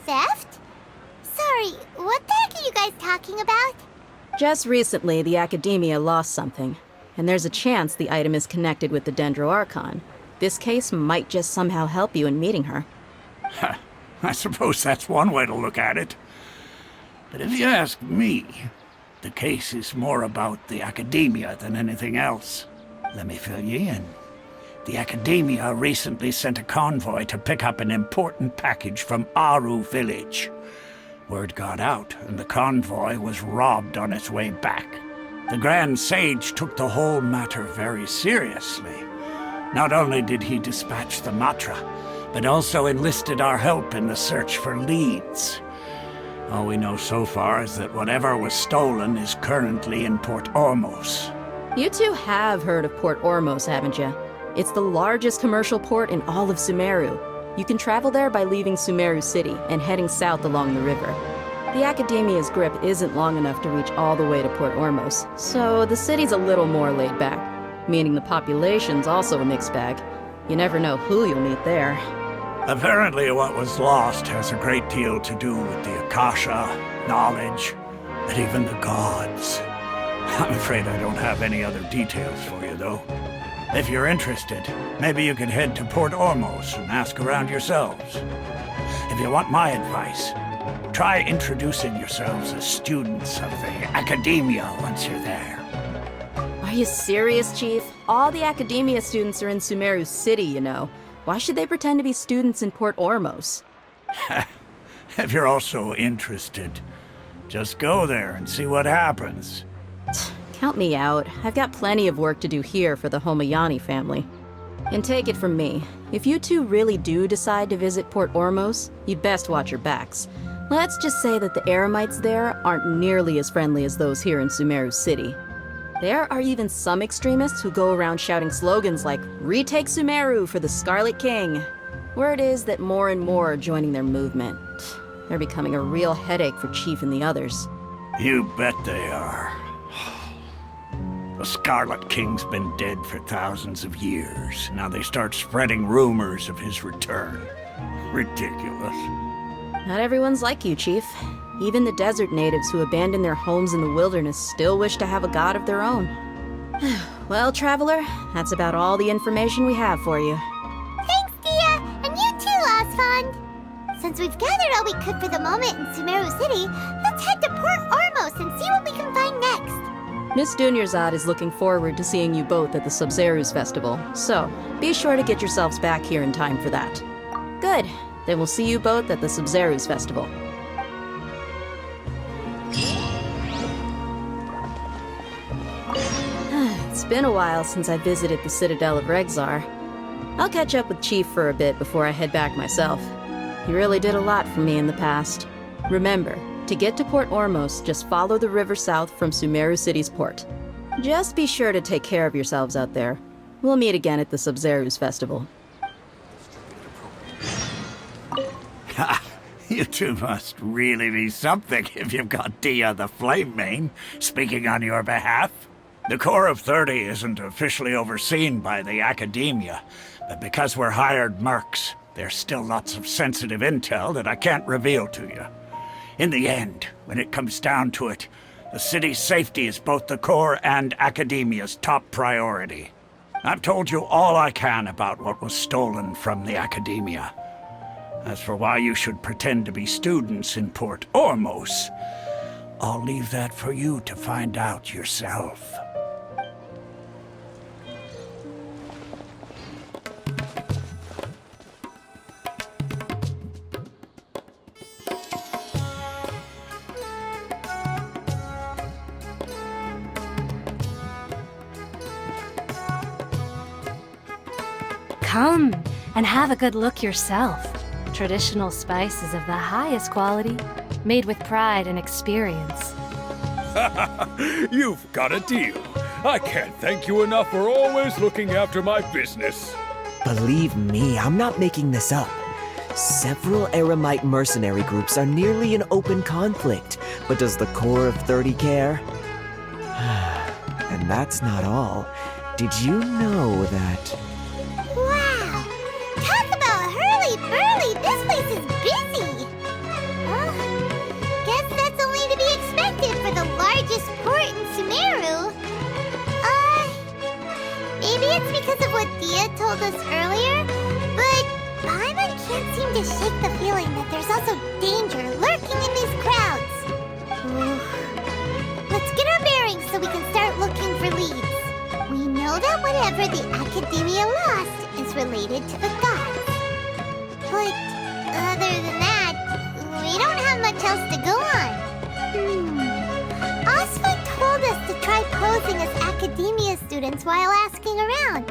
Theft? Sorry, what the heck are you guys talking about? Just recently, the Academia lost something, and there's a chance the item is connected with the Dendro Archon. This case might just somehow help you in meeting her. I suppose that's one way to look at it. But if you ask me, the case is more about the Academia than anything else. Let me fill you in. The Academia recently sent a convoy to pick up an important package from Aru village. Word got out, and the convoy was robbed on its way back. The Grand Sage took the whole matter very seriously. Not only did he dispatch the Matra, but also enlisted our help in the search for leads. All we know so far is that whatever was stolen is currently in Port Ormos. You two have heard of Port Ormos, haven't you? It's the largest commercial port in all of Sumeru. You can travel there by leaving Sumeru City and heading south along the river. The Academia's grip isn't long enough to reach all the way to Port Ormos, so the city's a little more laid back, meaning the population's also a mixed bag. You never know who you'll meet there. Apparently what was lost has a great deal to do with the Akasha, knowledge, and even the gods. I'm afraid I don't have any other details for you, though. If you're interested, maybe you could head to Port Ormos and ask around yourselves. If you want my advice, Try introducing yourselves as students of the Academia once you're there. Are you serious, Chief? All the Academia students are in Sumeru City, you know. Why should they pretend to be students in Port Ormos? If you're also interested, just go there and see what happens. Count me out. I've got plenty of work to do here for the Homayani family. And take it from me, if you two really do decide to visit Port Ormos, you'd best watch your backs. Let's just say that the Eremites there aren't nearly as friendly as those here in Sumeru City. There are even some extremists who go around shouting slogans like, "Retake Sumeru for the Scarlet King." Word is that more and more are joining their movement. They're becoming a real headache for Chief and the others. You bet they are. The Scarlet King's been dead for thousands of years. Now they start spreading rumors of his return. Ridiculous. Not everyone's like you, Chief. Even the desert natives who abandoned their homes in the wilderness still wish to have a god of their own. Well, Traveler, that's about all the information we have for you. Thanks, Dia! And you too, Osfond! Since we've gathered all we could for the moment in Sumeru City, let's head to Port Ormos and see what we can find next. Miss Dunyarzad is looking forward to seeing you both at the Sub-Zerus Festival, so be sure to get yourselves back here in time for that. Good. Then we'll see you both at the Sub-Zerus Festival. It's been a while since I visited the Citadel of Regzar. I'll catch up with Chief for a bit before I head back myself. He really did a lot for me in the past. Remember, to get to Port Ormos, just follow the river south from Sumeru City's port. Just be sure to take care of yourselves out there. We'll meet again at the Sub-Zerus Festival. Ha! You two must really be something if you've got Dia the Flame Mane speaking on your behalf. The Corps of 30 isn't officially overseen by the Academia, but because we're hired mercs, there's still lots of sensitive intel that I can't reveal to you. In the end, when it comes down to it, the city's safety is both the Corps and Academia's top priority. I've told you all I can about what was stolen from the Academia. As for why you should pretend to be students in Port Ormos, I'll leave that for you to find out yourself. Come and have a good look yourself. Traditional spices of the highest quality, made with pride and experience. You've got a deal. I can't thank you enough for always looking after my business. Believe me, I'm not making this up. Several Eremite mercenary groups are nearly in open conflict, but does the Corps of 30 care? And that's not all. Did you know that... Wow! Talk about hurly-burly! This place is busy! Guess that's only to be expected for the largest port in Sumeru. Maybe it's because of what Dia told us earlier, but Paimon can't seem to shake the feeling that there's also danger lurking in these crowds. Let's get our bearings so we can start looking for leads. We know that whatever the Academia lost is related to the gods. But other than that, we don't have much else to go on. Osfa told us to try posing as Academia students while asking around.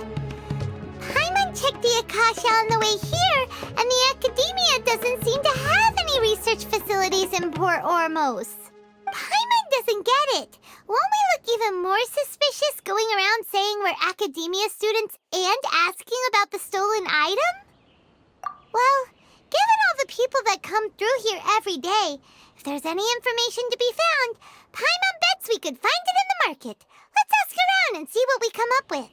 Paimon checked the Akasha on the way here, and the Academia doesn't seem to have any research facilities in Port Ormos. Paimon doesn't get it. Won't we look even more suspicious going around saying we're Academia students and asking about the stolen item? Well, given all the people that come through here every day, if there's any information to be found, Paimon bets we could find it in the market. Let's ask around and see what we come up with.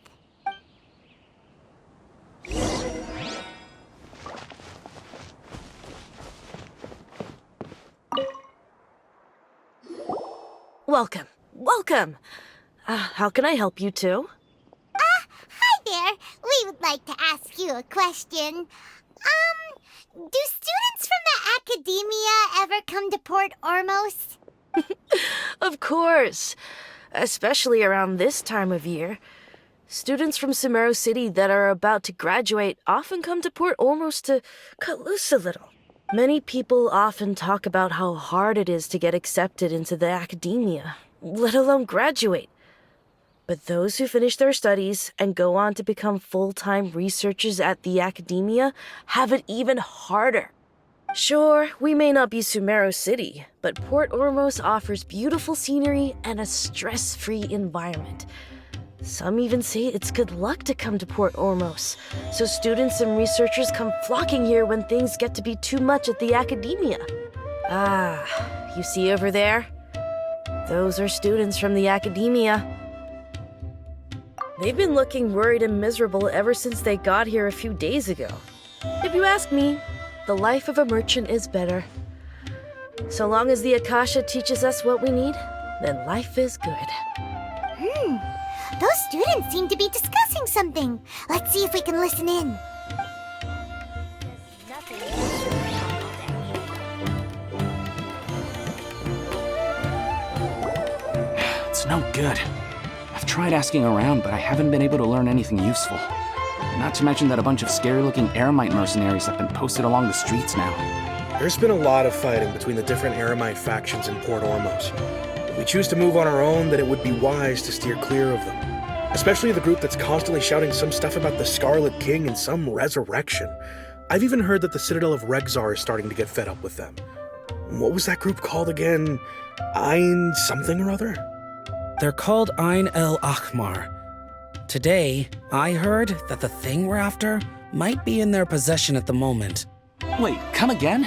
Welcome. Welcome. How can I help you two? Hi there. We would like to ask you a question. Do students from the Academia ever come to Port Ormos? Of course. Especially around this time of year. Students from Sumeru City that are about to graduate often come to Port Ormos to cut loose a little. Many people often talk about how hard it is to get accepted into the academia, let alone graduate. But those who finish their studies and go on to become full-time researchers at the academia have it even harder. Sure, we may not be Sumeru City, but Port Ormos offers beautiful scenery and a stress-free environment. Some even say it's good luck to come to Port Ormos, so students and researchers come flocking here when things get to be too much at the academia. Ah, you see over there? Those are students from the academia. They've been looking worried and miserable ever since they got here a few days ago. If you ask me, the life of a merchant is better. So long as the Akasha teaches us what we need, then life is good. Those students seem to be discussing something. Let's see if we can listen in. It's no good. I've tried asking around, but I haven't been able to learn anything useful. Not to mention that a bunch of scary-looking Eremite mercenaries have been posted along the streets now. There's been a lot of fighting between the different Eremite factions in Port Ormos. If we choose to move on our own, then it would be wise to steer clear of them. Especially the group that's constantly shouting some stuff about the Scarlet King and some resurrection. I've even heard that the Citadel of Regzar is starting to get fed up with them. What was that group called again? Ein something or other? They're called Ein El Ahmar. Today, I heard that the thing we're after might be in their possession at the moment. Wait, come again?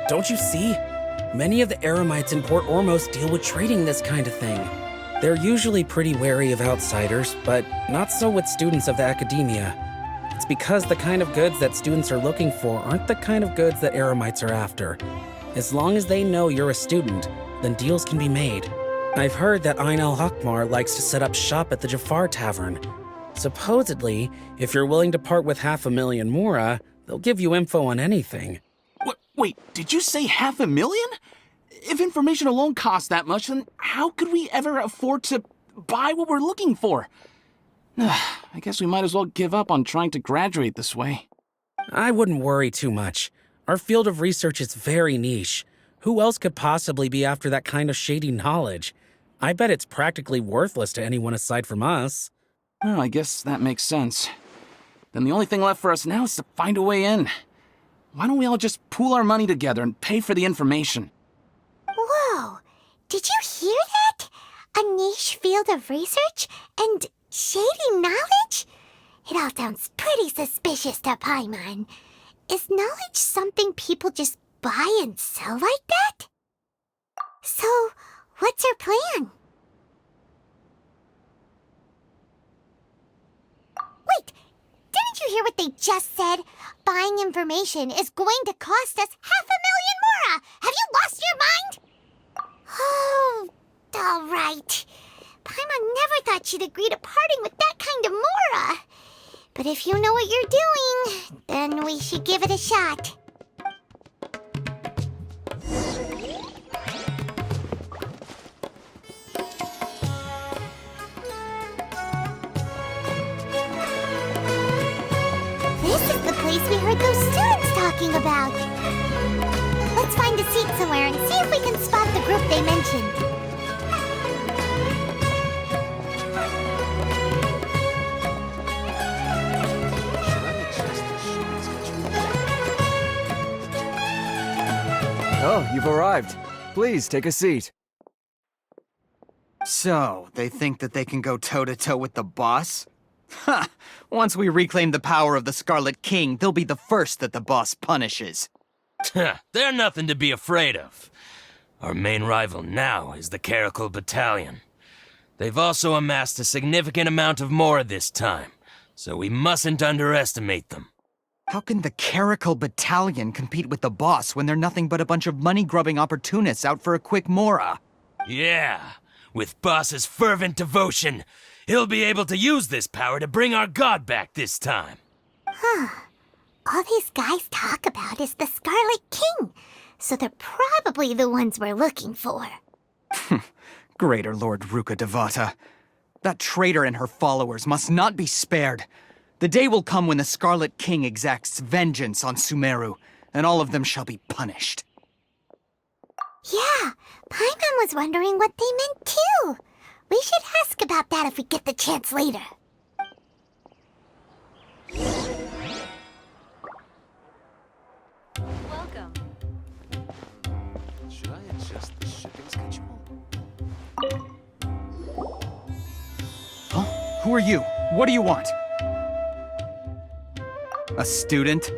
Don't you see? Many of the Eremites in Port Ormos deal with trading this kind of thing. They're usually pretty wary of outsiders, but not so with students of the academia. It's because the kind of goods that students are looking for aren't the kind of goods that Eremites are after. As long as they know you're a student, then deals can be made. I've heard that Ein El Hakmar likes to set up shop at the Jafar Tavern. Supposedly, if you're willing to part with 500,000 mora, they'll give you info on anything. Wait, did you say 500,000? If information alone costs that much, then how could we ever afford to buy what we're looking for? I guess we might as well give up on trying to graduate this way. I wouldn't worry too much. Our field of research is very niche. Who else could possibly be after that kind of shady knowledge? I bet it's practically worthless to anyone aside from us. Oh, I guess that makes sense. Then the only thing left for us now is to find a way in. Why don't we all just pool our money together and pay for the information? Whoa! Did you hear that? A niche field of research and shady knowledge? It all sounds pretty suspicious to Paimon. Is knowledge something people just buy and sell like that? So, what's our plan? Wait, didn't you hear what they just said? Buying information is going to cost us 500,000 mora! Have you lost your mind? Oh, all right. Paimon never thought she'd agree to parting with that kind of mora. But if you know what you're doing, then we should give it a shot. This is the place we heard those students talking about. Let's find a seat somewhere and see if we can spot the group they mentioned. Oh, you've arrived. Please, take a seat. So, they think that they can go toe-to-toe with the boss? Ha! Once we reclaim the power of the Scarlet King, they'll be the first that the boss punishes. They're nothing to be afraid of. Our main rival now is the Caracal Battalion. They've also amassed a significant amount of mora this time, so we mustn't underestimate them. How can the Caracal Battalion compete with the boss when they're nothing but a bunch of money-grubbing opportunists out for a quick mora? Yeah, with Boss's fervent devotion, he'll be able to use this power to bring our god back this time. Huh. All these guys talk about is the Scarlet King. so they're probably the ones we're looking for. Greater Lord Ruka Devata. That traitor and her followers must not be spared. The day will come when the Scarlet King exacts vengeance on Sumeru, and all of them shall be punished. Yeah, Paimon was wondering what they meant too. We should ask about that if we get the chance later. Welcome. Should I adjust the shipping schedule? Huh? Who are you? What do you want? A student?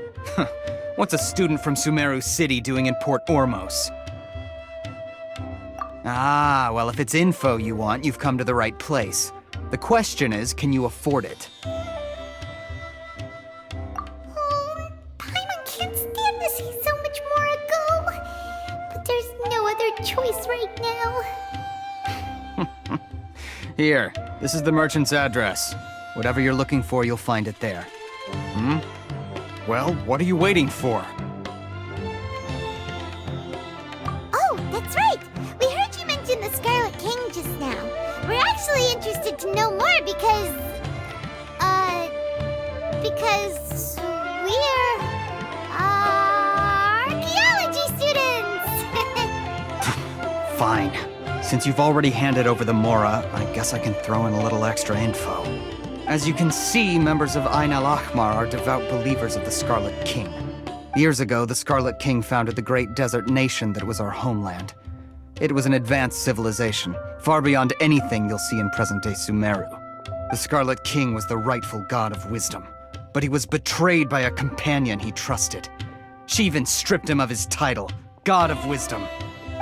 What's a student from Sumeru City doing in Port Ormos? Ah, well, if it's info you want, you've come to the right place. The question is, can you afford it? Oh, Paimon can't stand to see so much more go. But there's no other choice right now. Here, this is the merchant's address. Whatever you're looking for, you'll find it there. Well, what are you waiting for? Oh, that's right! We heard you mention the Scarlet King just now. We're actually interested to know more because we're archaeology students! Fine. Since you've already handed over the Mora, I guess I can throw in a little extra info. As you can see, members of Ain al-Ahmar are devout believers of the Scarlet King. Years ago, the Scarlet King founded the great desert nation that was our homeland. It was an advanced civilization, far beyond anything you'll see in present-day Sumeru. The Scarlet King was the rightful god of wisdom, but he was betrayed by a companion he trusted. She even stripped him of his title, God of Wisdom.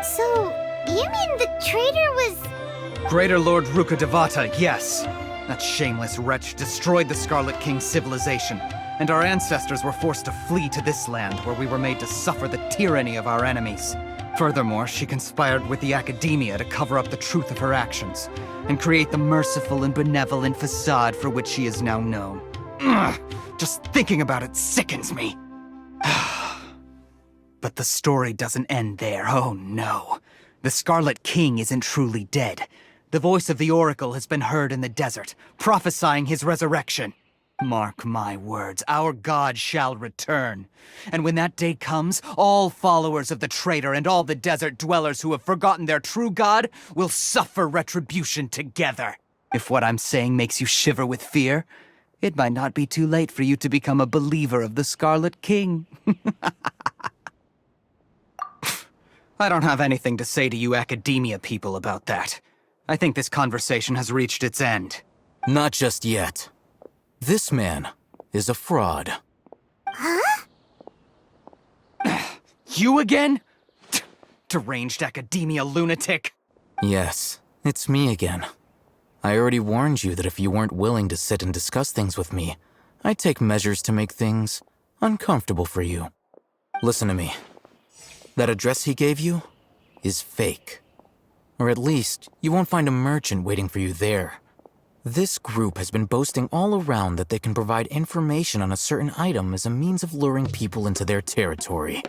So, you mean the traitor was... Greater Lord Ruka Devata, yes. That shameless wretch destroyed the Scarlet King's civilization, and our ancestors were forced to flee to this land where we were made to suffer the tyranny of our enemies. Furthermore, she conspired with the Academia to cover up the truth of her actions, and create the merciful and benevolent facade for which she is now known. Ugh, just thinking about it sickens me. But the story doesn't end there, oh no. The Scarlet King isn't truly dead. The voice of the Oracle has been heard in the desert, prophesying his resurrection. Mark my words, our god shall return. And when that day comes, all followers of the traitor and all the desert dwellers who have forgotten their true god will suffer retribution together. If what I'm saying makes you shiver with fear, it might not be too late for you to become a believer of the Scarlet King. I don't have anything to say to you Academia people about that. I think this conversation has reached its end. Not just yet. This man is a fraud. Huh? You again? Deranged Academia lunatic. Yes, it's me again. I already warned you that if you weren't willing to sit and discuss things with me, I'd take measures to make things uncomfortable for you. Listen to me. That address he gave you is fake. Or at least, you won't find a merchant waiting for you there. This group has been boasting all around that they can provide information on a certain item as a means of luring people into their territory.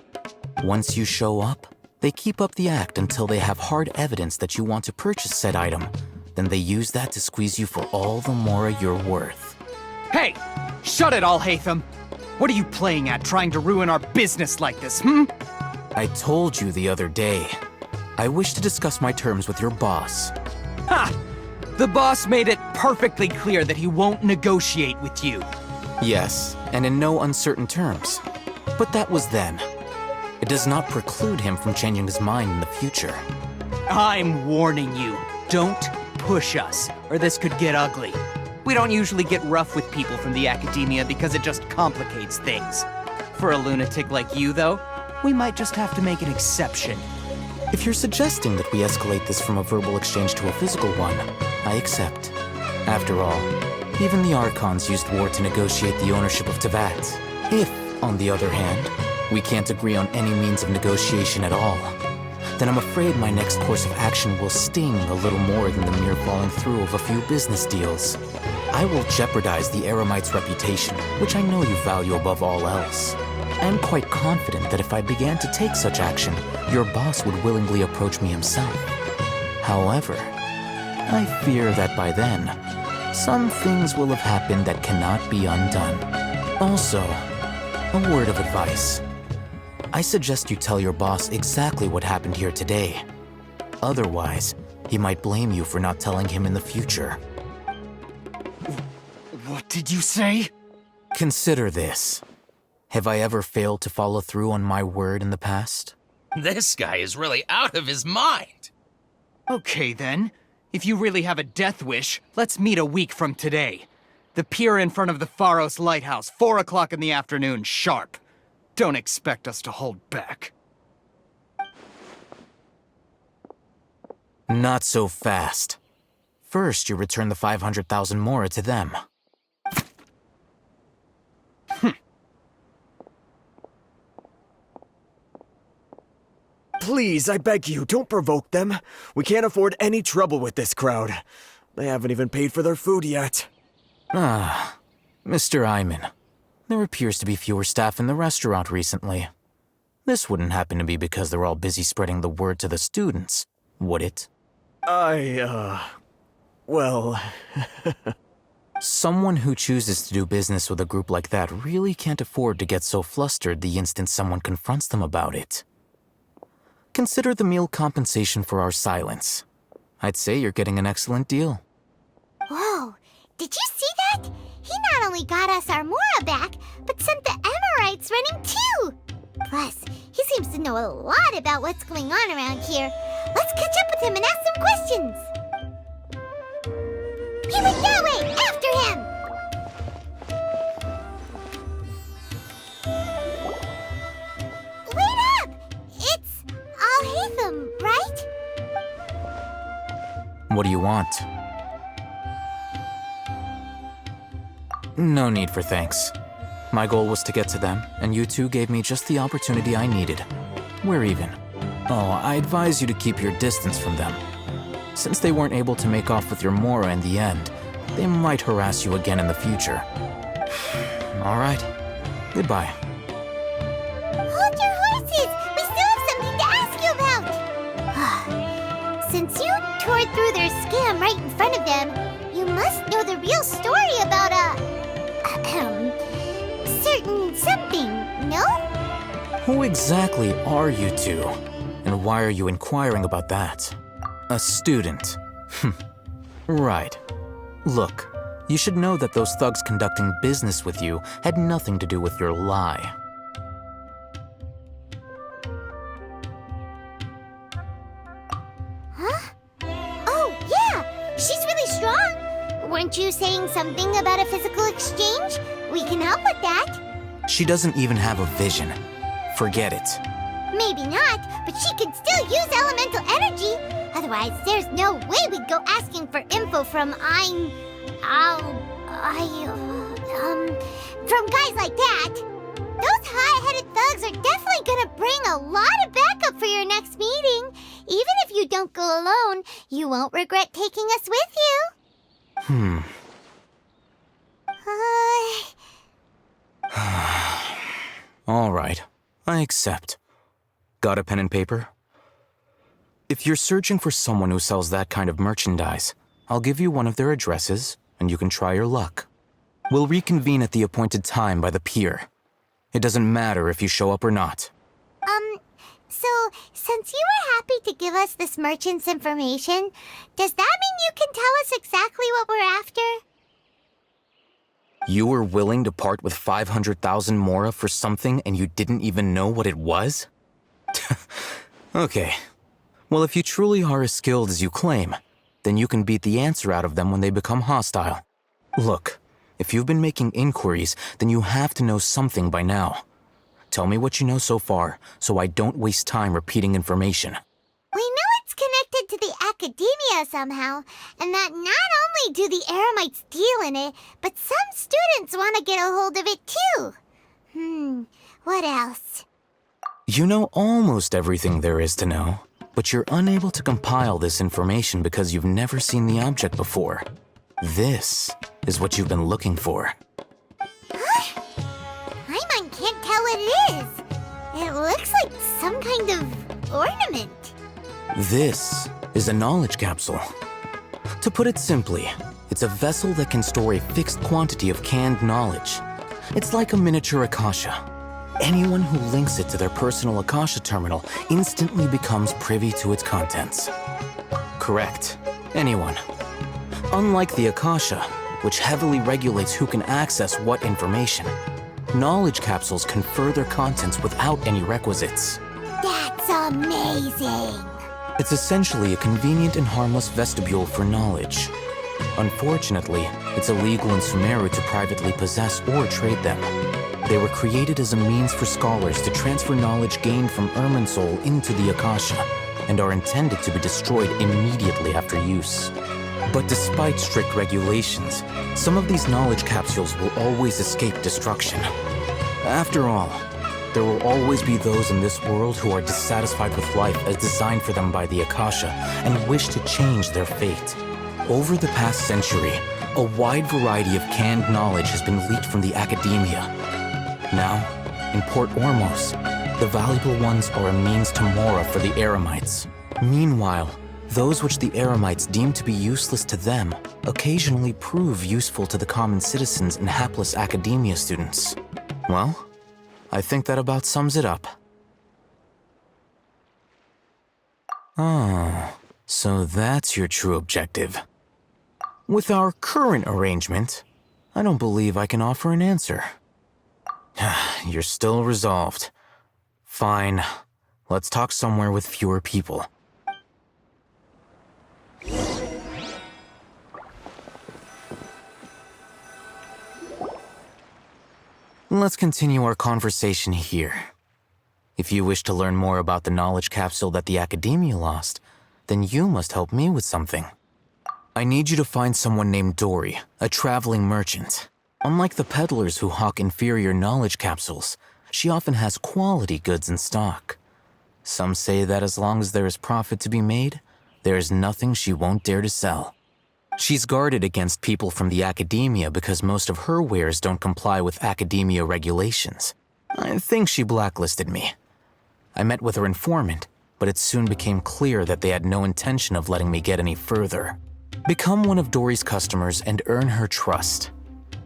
Once you show up, they keep up the act until they have hard evidence that you want to purchase said item. Then they use that to squeeze you for all the more you're worth. Hey! Shut it, Al-Haytham! What are you playing at, trying to ruin our business like this, I told you the other day. I wish to discuss my terms with your boss. Ha! The boss made it perfectly clear that he won't negotiate with you. Yes, and in no uncertain terms. But that was then. It does not preclude him from changing his mind in the future. I'm warning you. Don't push us, or this could get ugly. We don't usually get rough with people from the Academia because it just complicates things. For a lunatic like you, though, we might just have to make an exception. If you're suggesting that we escalate this from a verbal exchange to a physical one, I accept. After all, even the Archons used war to negotiate the ownership of Teyvat. If, on the other hand, we can't agree on any means of negotiation at all, then I'm afraid my next course of action will sting a little more than the mere falling through of a few business deals. I will jeopardize the Eremite's reputation, which I know you value above all else. I'm quite confident that if I began to take such action, your boss would willingly approach me himself. However, I fear that by then, some things will have happened that cannot be undone. Also, a word of advice. I suggest you tell your boss exactly what happened here today. Otherwise, he might blame you for not telling him in the future. What did you say? Consider this. Have I ever failed to follow through on my word in the past? This guy is really out of his mind. Okay then. If you really have a death wish, let's meet a week from today. The pier in front of the Pharos Lighthouse, 4 o'clock in the afternoon, sharp. Don't expect us to hold back. Not so fast. First, you return the 500,000 mora to them. Please, I beg you, don't provoke them. We can't afford any trouble with this crowd. They haven't even paid for their food yet. Ah, Mr. Iman. There appears to be fewer staff in the restaurant recently. This wouldn't happen to be because they're all busy spreading the word to the students, would it? Well... Someone who chooses to do business with a group like that really can't afford to get so flustered the instant someone confronts them about it. Consider the meal compensation for our silence. I'd say you're getting an excellent deal. Whoa, did you see that? He not only got us our Mora back, but sent the Amorites running too! Plus, he seems to know a lot about what's going on around here. Let's catch up with him and ask some questions! He went that way! After him! Wait up! It's Al-Haytham, right? What do you want? No need for thanks. My goal was to get to them, and you two gave me just the opportunity I needed. We're even. Oh, I advise you to keep your distance from them. Since they weren't able to make off with your Mora in the end, they might harass you again in the future. All right. Goodbye. Hold your horses! We still have something to ask you about! Since you tore through their scam right in front of them, you must know the real story about certain something, no? Who exactly are you two? And why are you inquiring about that? A student. Right. Look, you should know that those thugs conducting business with you had nothing to do with your lie. Huh? Oh, yeah! She's really strong! Weren't you saying something about a physical exchange? We can help with that. She doesn't even have a vision. Forget it. Maybe not, but she can still use elemental energy. Otherwise, there's no way we'd go asking for info from from guys like that. Those high-headed thugs are definitely gonna bring a lot of backup for your next meeting. Even if you don't go alone, you won't regret taking us with you. All right, I accept. Got a pen and paper? If you're searching for someone who sells that kind of merchandise, I'll give you one of their addresses, and you can try your luck. We'll reconvene at the appointed time by the pier. It doesn't matter if you show up or not. So, since you were happy to give us this merchant's information, does that mean you can tell us exactly what we're after? You were willing to part with 500,000 mora for something and you didn't even know what it was? Okay. Well, if you truly are as skilled as you claim, then you can beat the answer out of them when they become hostile. Look, if you've been making inquiries, then you have to know something by now. Tell me what you know so far, so I don't waste time repeating information. We know it's connected to the academia somehow, and that not only do the Eremites deal in it, but some students want to get a hold of it too. What else? You know almost everything there is to know, but you're unable to compile this information because you've never seen the object before. This is what you've been looking for. Paimon can't tell what it is. It looks like some kind of ornament. This is a knowledge capsule. To put it simply, it's a vessel that can store a fixed quantity of canned knowledge. It's like a miniature Akasha. Anyone who links it to their personal Akasha terminal instantly becomes privy to its contents. Correct. Anyone. Unlike the Akasha, which heavily regulates who can access what information, knowledge capsules confer their contents without any requisites. That's amazing. It's essentially a convenient and harmless vestibule for knowledge. Unfortunately, it's illegal in Sumeru to privately possess or trade them. They were created as a means for scholars to transfer knowledge gained from Irminsul into the Akasha, and are intended to be destroyed immediately after use. But despite strict regulations, some of these knowledge capsules will always escape destruction. After all, there will always be those in this world who are dissatisfied with life as designed for them by the Akasha and wish to change their fate. Over the past century, a wide variety of canned knowledge has been leaked from the academia. Now, in Port Ormos, the valuable ones are a means to Mora for the Eremites. Meanwhile, those which the Eremites deem to be useless to them occasionally prove useful to the common citizens and hapless academia students. Well, I think that about sums it up. Oh, so that's your true objective. With our current arrangement, I don't believe I can offer an answer. You're still resolved. Fine. Let's talk somewhere with fewer people. Let's continue our conversation here. If you wish to learn more about the knowledge capsule that the Academia lost, then you must help me with something. I need you to find someone named Dory, a traveling merchant. Unlike the peddlers who hawk inferior knowledge capsules, she often has quality goods in stock. Some say that as long as there is profit to be made, there is nothing she won't dare to sell. She's guarded against people from the Academia because most of her wares don't comply with Academia regulations. I think she blacklisted me. I met with her informant, but it soon became clear that they had no intention of letting me get any further. Become one of Dory's customers and earn her trust.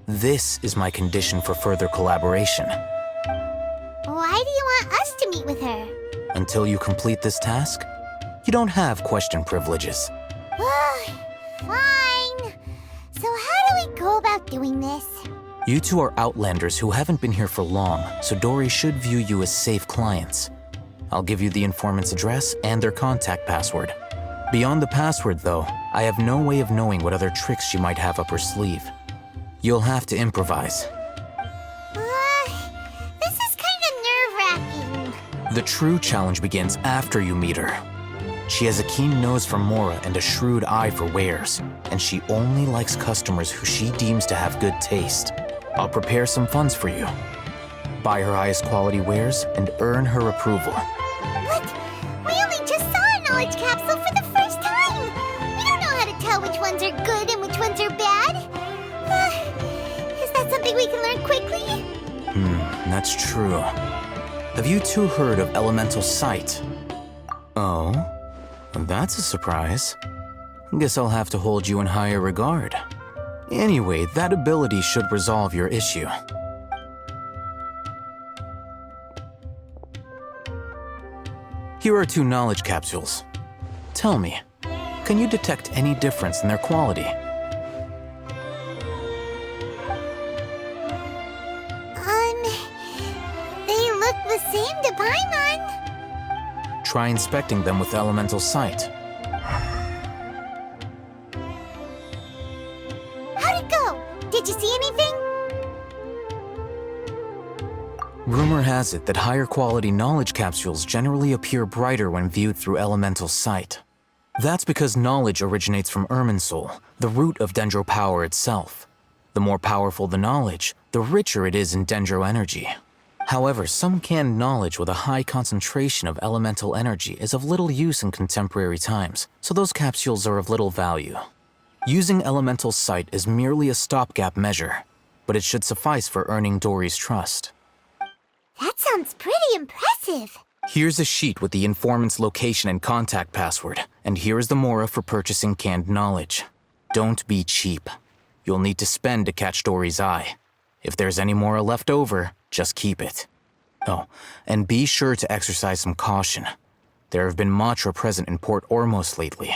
This is my condition for further collaboration. Why do you want us to meet with her? Until you complete this task, you don't have question privileges. Fine. So how do we go about doing this? You two are Outlanders who haven't been here for long, so Dory should view you as safe clients. I'll give you the informant's address and their contact password. Beyond the password, though, I have no way of knowing what other tricks she might have up her sleeve. You'll have to improvise. This is kind of nerve-wracking. The true challenge begins after you meet her. She has a keen nose for Mora and a shrewd eye for wares, and she only likes customers who she deems to have good taste. I'll prepare some funds for you. Buy her highest quality wares and earn her approval. But we only just saw a knowledge capsule for the first time. We don't know how to tell which ones are good and which ones are bad. Is that something we can learn quickly? That's true. Have you two heard of elemental sight? Oh? That's a surprise. Guess I'll have to hold you in higher regard. Anyway, that ability should resolve your issue. Here are 2 knowledge capsules. Tell me, can you detect any difference in their quality? They look the same to Paimon. Try inspecting them with elemental sight. How'd it go? Did you see anything? Rumor has it that higher quality knowledge capsules generally appear brighter when viewed through elemental sight. That's because knowledge originates from Irminsul, the root of Dendro power itself. The more powerful the knowledge, the richer it is in Dendro energy. However, some canned knowledge with a high concentration of elemental energy is of little use in contemporary times, so those capsules are of little value. Using elemental sight is merely a stopgap measure, but it should suffice for earning Dory's trust. That sounds pretty impressive. Here's a sheet with the informant's location and contact password, and here is the mora for purchasing canned knowledge. Don't be cheap. You'll need to spend to catch Dory's eye. If there's any mora left over, just keep it. Oh, and be sure to exercise some caution. There have been Matra present in Port Ormos lately.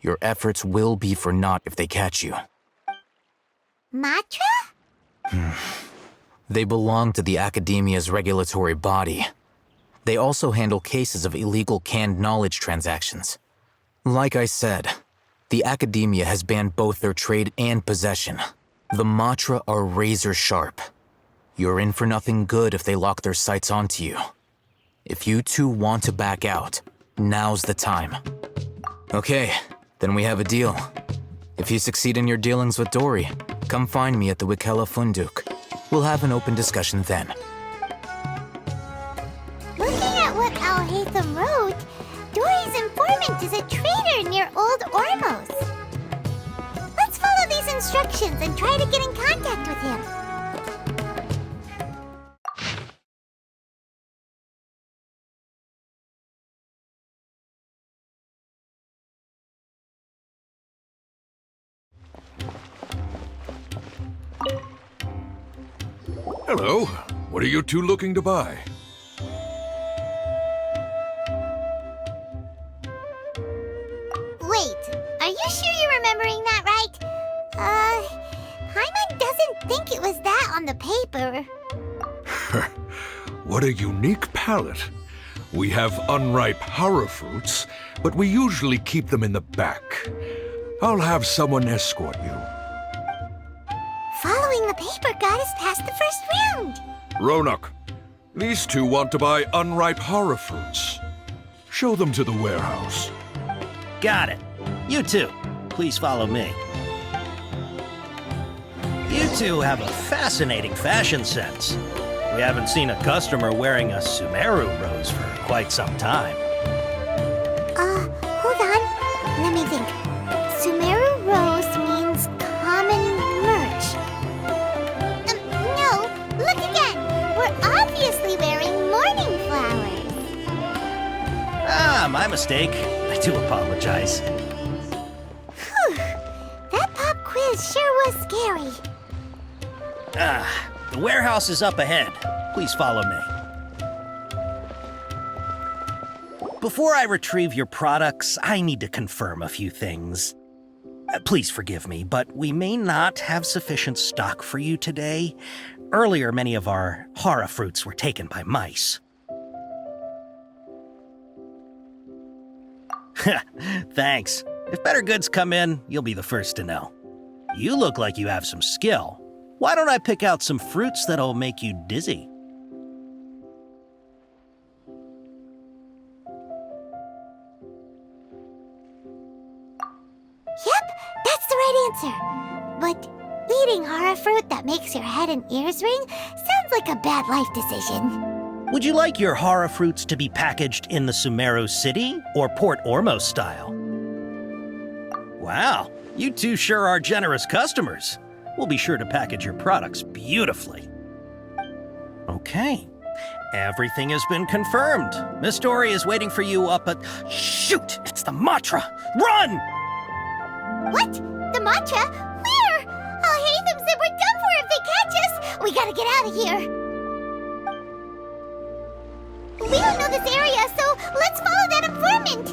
Your efforts will be for naught if they catch you. Matra? They belong to the Academia's regulatory body. They also handle cases of illegal canned knowledge transactions. Like I said, the Academia has banned both their trade and possession. The Matra are razor sharp. You're in for nothing good if they lock their sights onto you. If you two want to back out, now's the time. Okay, then we have a deal. If you succeed in your dealings with Dory, come find me at the Wikela Funduk. We'll have an open discussion then. Looking at what Al-Haytham wrote, Dory's informant is a traitor near Old Ormos. Let's follow these instructions and try to get in contact with him. Hello. What are you two looking to buy? Wait, are you sure you're remembering that right? Hyman doesn't think it was that on the paper. What a unique palate. We have unripe hara fruits, but we usually keep them in the back. I'll have someone escort you. Following the paper got us past the first round. Ronak, these two want to buy unripe hara fruits. Show them to the warehouse. Got it. You two, please follow me. You two have a fascinating fashion sense. We haven't seen a customer wearing a Sumeru rose for quite some time. Hold on. Let me think. Sumeru rose means common merch. No, look again. We're obviously wearing morning flowers. Ah, my mistake. I do apologize. Whew. That pop quiz sure was scary. The warehouse is up ahead. Please follow me. Before I retrieve your products, I need to confirm a few things. Please forgive me, but we may not have sufficient stock for you today. Earlier, many of our hara fruits were taken by mice. Thanks. If better goods come in, you'll be the first to know. You look like you have some skill. Why don't I pick out some fruits that'll make you dizzy? Yep, that's the right answer. But eating hara fruit that makes your head and ears ring sounds like a bad life decision. Would you like your hara fruits to be packaged in the Sumeru City or Port Ormos style? Wow, you two sure are generous customers. We'll be sure to package your products beautifully. Okay, everything has been confirmed. Miss Dory is waiting for you up at... Shoot! It's the Matra! Run! What? The Matra? Where? Al-Haytham said we're done for if they catch us. We gotta get out of here. We don't know this area, so let's follow that informant.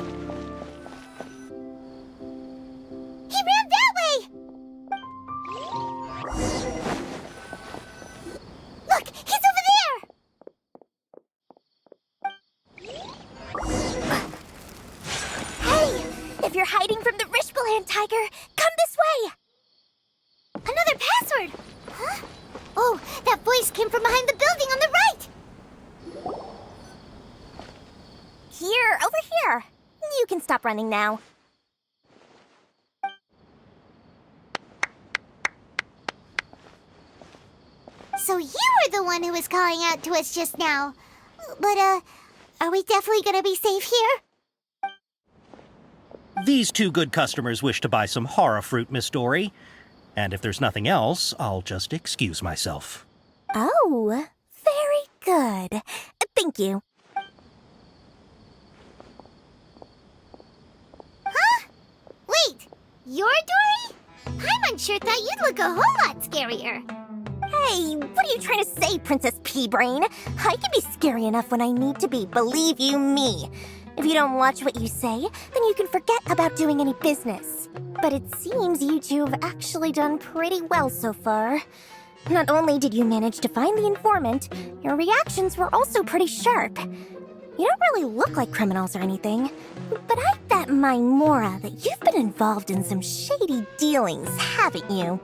He ran that way. Look, he's over there. Hey, if you're hiding from the Rishbalan tiger, come this way. Another password. Huh? Oh, that voice came from behind the building on the right. Here, over here. You can stop running now. So you were the one who was calling out to us just now. But, are we definitely gonna be safe here? These two good customers wish to buy some hara fruit, Miss Dory. And if there's nothing else, I'll just excuse myself. Oh, very Good. Thank you. Huh? Wait, you're Dory? Paimon sure thought you'd look a whole lot scarier. Hey, what are you trying to say, Princess Pea-Brain? I can be scary enough when I need to be, believe you me. If you don't watch what you say, then you can forget about doing any business. But it seems you two have actually done pretty well so far. Not only did you manage to find the informant, your reactions were also pretty sharp. You don't really look like criminals or anything, but I bet my Mora that you've been involved in some shady dealings, haven't you?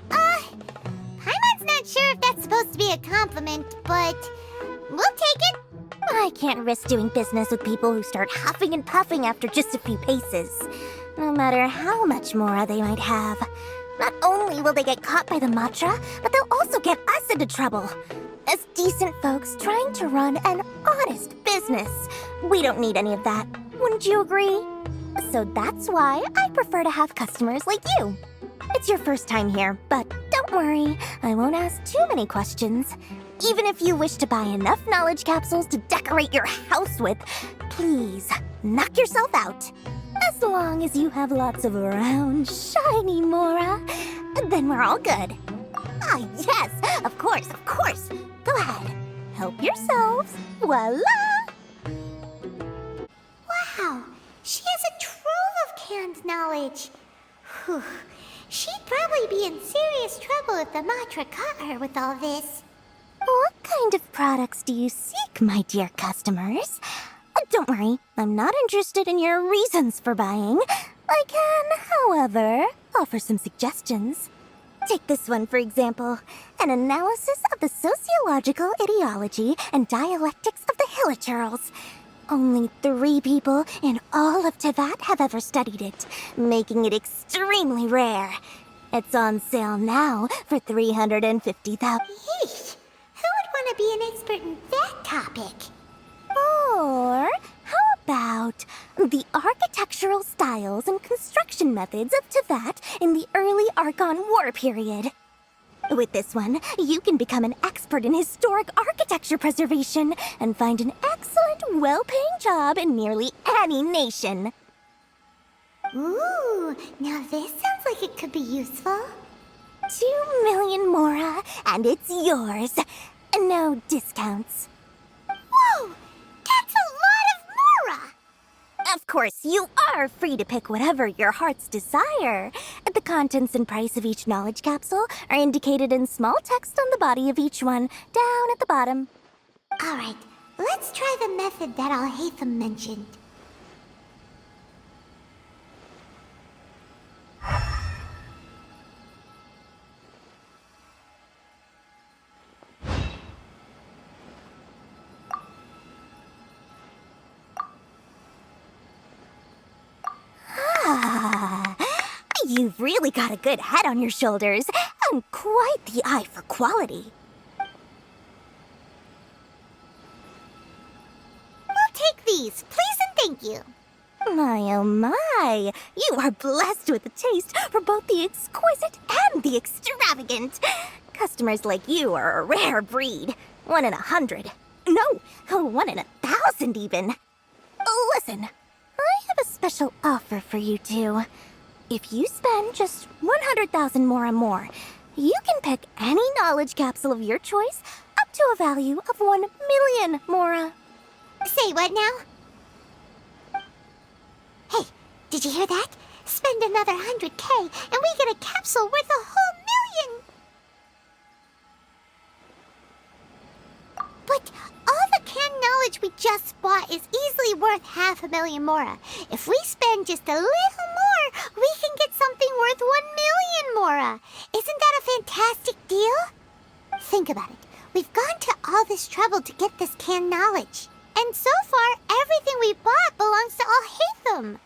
Paimon's not sure if that's supposed to be a compliment, but we'll take it. I can't risk doing business with people who start huffing and puffing after just a few paces, no matter how much Mora they might have. Not only will they get caught by the Matra, but they'll also get us into trouble. As decent folks trying to run an honest business, we don't need any of that. Wouldn't you agree? So that's why I prefer to have customers like you. It's your first time here, but don't worry, I won't ask too many questions. Even if you wish to buy enough knowledge capsules to decorate your house with, please knock yourself out. As long as you have lots of round, shiny Mora, then we're all good. Ah, yes, of course, of course. Go ahead, help yourselves. Voila! Wow, she has a trove of canned knowledge. Whew. She'd probably be in serious trouble if the Matra caught her with all this. What kind of products do you seek, my dear customers? Don't worry, I'm not interested in your reasons for buying. I can, however, offer some suggestions. Take this one, for example. An analysis of the sociological ideology and dialectics of the Hilichurls. Only 3 people in all of Teyvat have ever studied it, making it extremely rare. It's on sale now for 350,000. Yeesh, who would want to be an expert in that topic? Or how about the architectural styles and construction methods of Teyvat in the early Archon War period? With this one, you can become an expert in historic architecture preservation and find an excellent, well-paying job in nearly any nation. Ooh, now this sounds like it could be useful. 2 million Mora, and it's yours. No discounts. Whoa! That's a lot of Mora! Of course, you are free to pick whatever your heart's desire. The contents and price of each knowledge capsule are indicated in small text on the body of each one, down at the bottom. Alright, let's try the method that Alhaitham mentioned. You've really got a good head on your shoulders, and quite the eye for quality. We'll take these, please and thank you. My oh my, you are blessed with a taste for both the exquisite and the extravagant. Customers like you are a rare breed. 1 in 100. No, 1 in 1,000 even. Listen, I have a special offer for you two. If you spend just 100,000 Mora more, you can pick any knowledge capsule of your choice up to a value of 1 million Mora. Say what now? Hey, did you hear that? Spend another 100K and we get a capsule worth a whole million! But all the canned knowledge we just bought is easily worth 500,000 Mora. If we spend just a little more, we can get something worth 1 million Mora. Isn't that a fantastic deal? Think about it. We've gone to all this trouble to get this canned knowledge. And so far, everything we bought belongs to Alhaitham.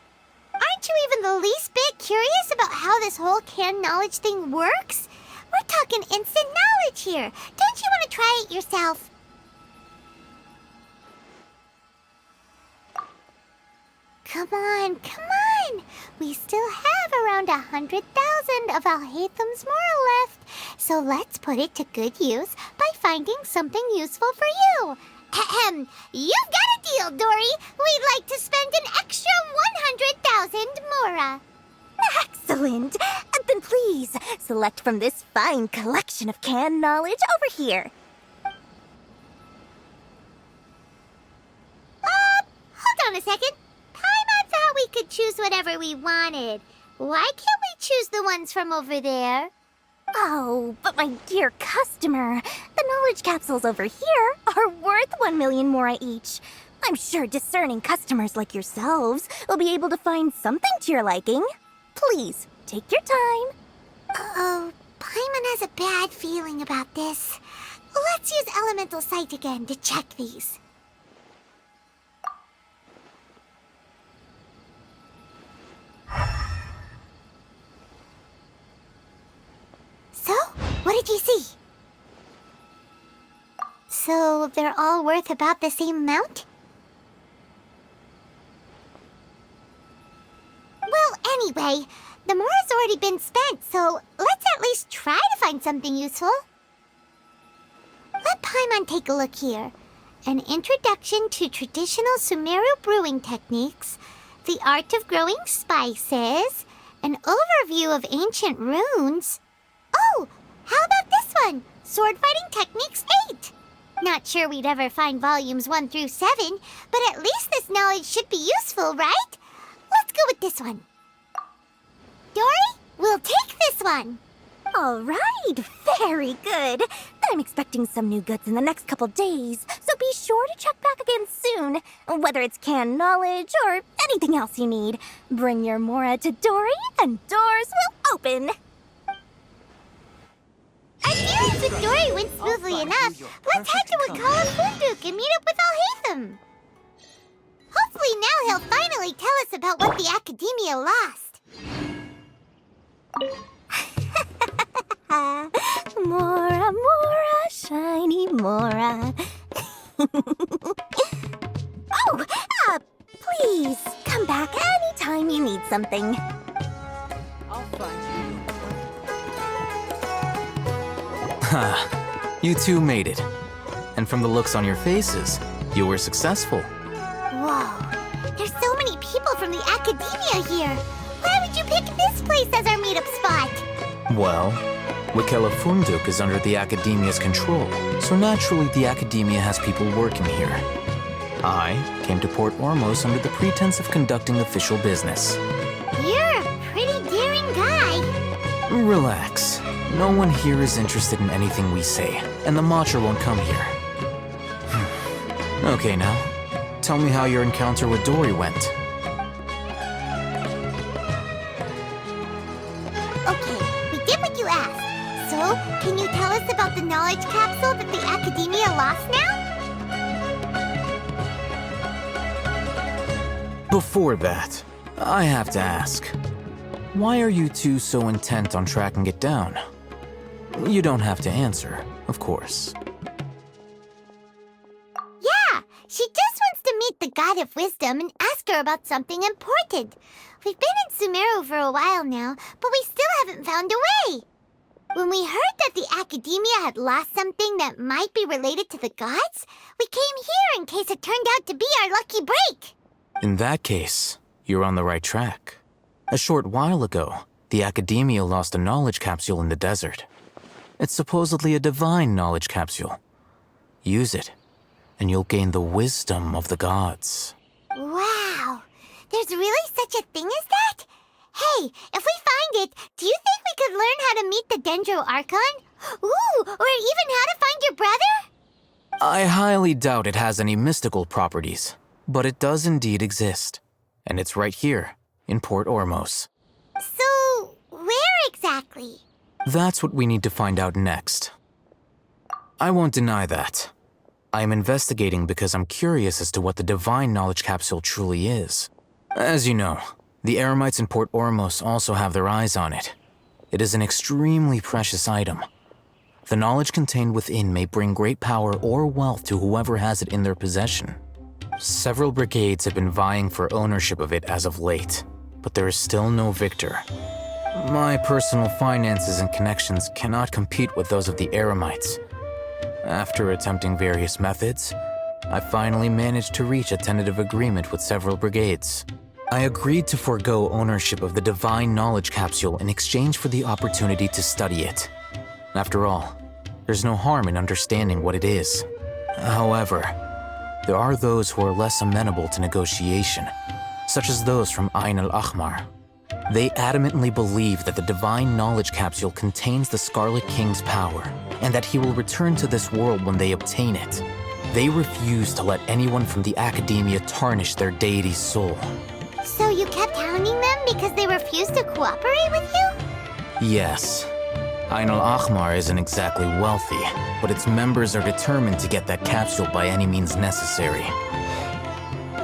Aren't you even the least bit curious about how this whole canned knowledge thing works? We're talking instant knowledge here. Don't you want to try it yourself? Come on, come on! We still have around 100,000 of Alhaitham's Mora left, so let's put it to good use by finding something useful for you. Ahem. You've got a deal, Dory. We'd like to spend an extra 100,000 mora. Excellent! Then please, select from this fine collection of canned knowledge over here. Hold on a second. Paimon thought we could choose whatever we wanted. Why can't we choose the ones from over there? Oh, but my dear customer, the knowledge capsules over here are worth 1 million mora each. I'm sure discerning customers like yourselves will be able to find something to your liking. Please, take your time. Uh-oh, Paimon has a bad feeling about this. Let's use Elemental Sight again to check these. So, what did you see? So, they're all worth about the same amount? Well, anyway, the mora's already been spent, so let's at least try to find something useful. Let Paimon take a look here. An introduction to traditional Sumeru brewing techniques, the art of growing spices, an overview of ancient runes. Oh, how about this one? Sword Fighting Techniques 8. Not sure we'd ever find volumes 1 through 7, but at least this knowledge should be useful, right? Let's go with this one. Dory, we'll take this one. All right, very good. I'm expecting some new goods in the next couple days, so be sure to check back again soon. Whether it's canned knowledge or anything else you need, bring your mora to Dory and doors will open. Our dealings with Dory went smoothly enough. Let's head to Wakala Funduk and meet up with Alhaitham. Hopefully now he'll finally tell us about what the Academia lost. Mora, Mora, shiny Mora. Oh, please, come back anytime you need something. I'll find you. Ha! You two made it. And from the looks on your faces, you were successful. Whoa, there's so many people from the Academia here. Why would you pick this place as our meetup spot? Well, Wakela Funduk is under the Academia's control, so naturally the Academia has people working here. I came to Port Ormos under the pretense of conducting official business. You're a pretty daring guy. Relax. No one here is interested in anything we say, and the Matcha won't come here. Okay now, tell me how your encounter with Dory went. Okay, we did what you asked. So, can you tell us about the knowledge capsule that the Academia lost now? Before that, I have to ask, why are you two so intent on tracking it down? You don't have to answer, of course. Yeah, she just wants to meet the God of Wisdom and ask her about something important. We've been in Sumeru for a while now, but we still haven't found a way. When we heard that the Academia had lost something that might be related to the gods, we came here in case it turned out to be our lucky break. In that case, you're on the right track. A short while ago, the Academia lost a knowledge capsule in the desert. It's supposedly a divine knowledge capsule. Use it, and you'll gain the wisdom of the gods. Wow, there's really such a thing as that? Hey, if we find it, do you think we could learn how to meet the Dendro Archon? Ooh, or even how to find your brother? I highly doubt it has any mystical properties, but it does indeed exist. And it's right here, in Port Ormos. So, where exactly? That's what we need to find out next. I won't deny that. I am investigating because I'm curious as to what the divine knowledge capsule truly is. As you know, the Eremites in Port Ormos also have their eyes on it. It is an extremely precious item. The knowledge contained within may bring great power or wealth to whoever has it in their possession. Several brigades have been vying for ownership of it as of late, but there is still no victor. My personal finances and connections cannot compete with those of the Eremites. After attempting various methods, I finally managed to reach a tentative agreement with several brigades. I agreed to forego ownership of the Divine Knowledge Capsule in exchange for the opportunity to study it. After all, there's no harm in understanding what it is. However, there are those who are less amenable to negotiation, such as those from Ain al-Ahmar. They adamantly believe that the Divine Knowledge Capsule contains the Scarlet King's power, and that he will return to this world when they obtain it. They refuse to let anyone from the Academia tarnish their deity's soul. So you kept hounding them because they refused to cooperate with you? Yes. Ain al-Ahmar isn't exactly wealthy, but its members are determined to get that capsule by any means necessary.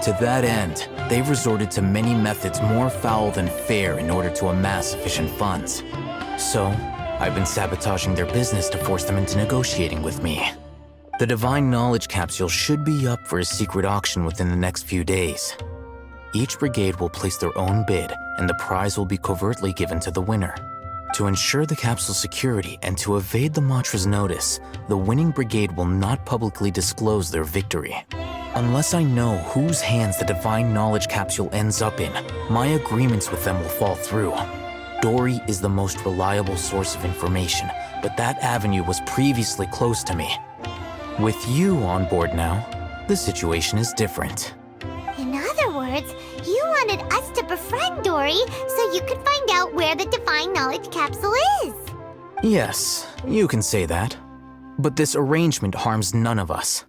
To that end, they've resorted to many methods more foul than fair in order to amass sufficient funds. So, I've been sabotaging their business to force them into negotiating with me. The Divine Knowledge Capsule should be up for a secret auction within the next few days. Each brigade will place their own bid, and the prize will be covertly given to the winner. To ensure the capsule's security and to evade the Matra's notice, the winning brigade will not publicly disclose their victory. Unless I know whose hands the Divine Knowledge Capsule ends up in, my agreements with them will fall through. Dory is the most reliable source of information, but that avenue was previously closed to me. With you on board now, the situation is different. In other words, you wanted us to befriend Dory so you could find out where the Divine Knowledge Capsule is. Yes, you can say that. But this arrangement harms none of us.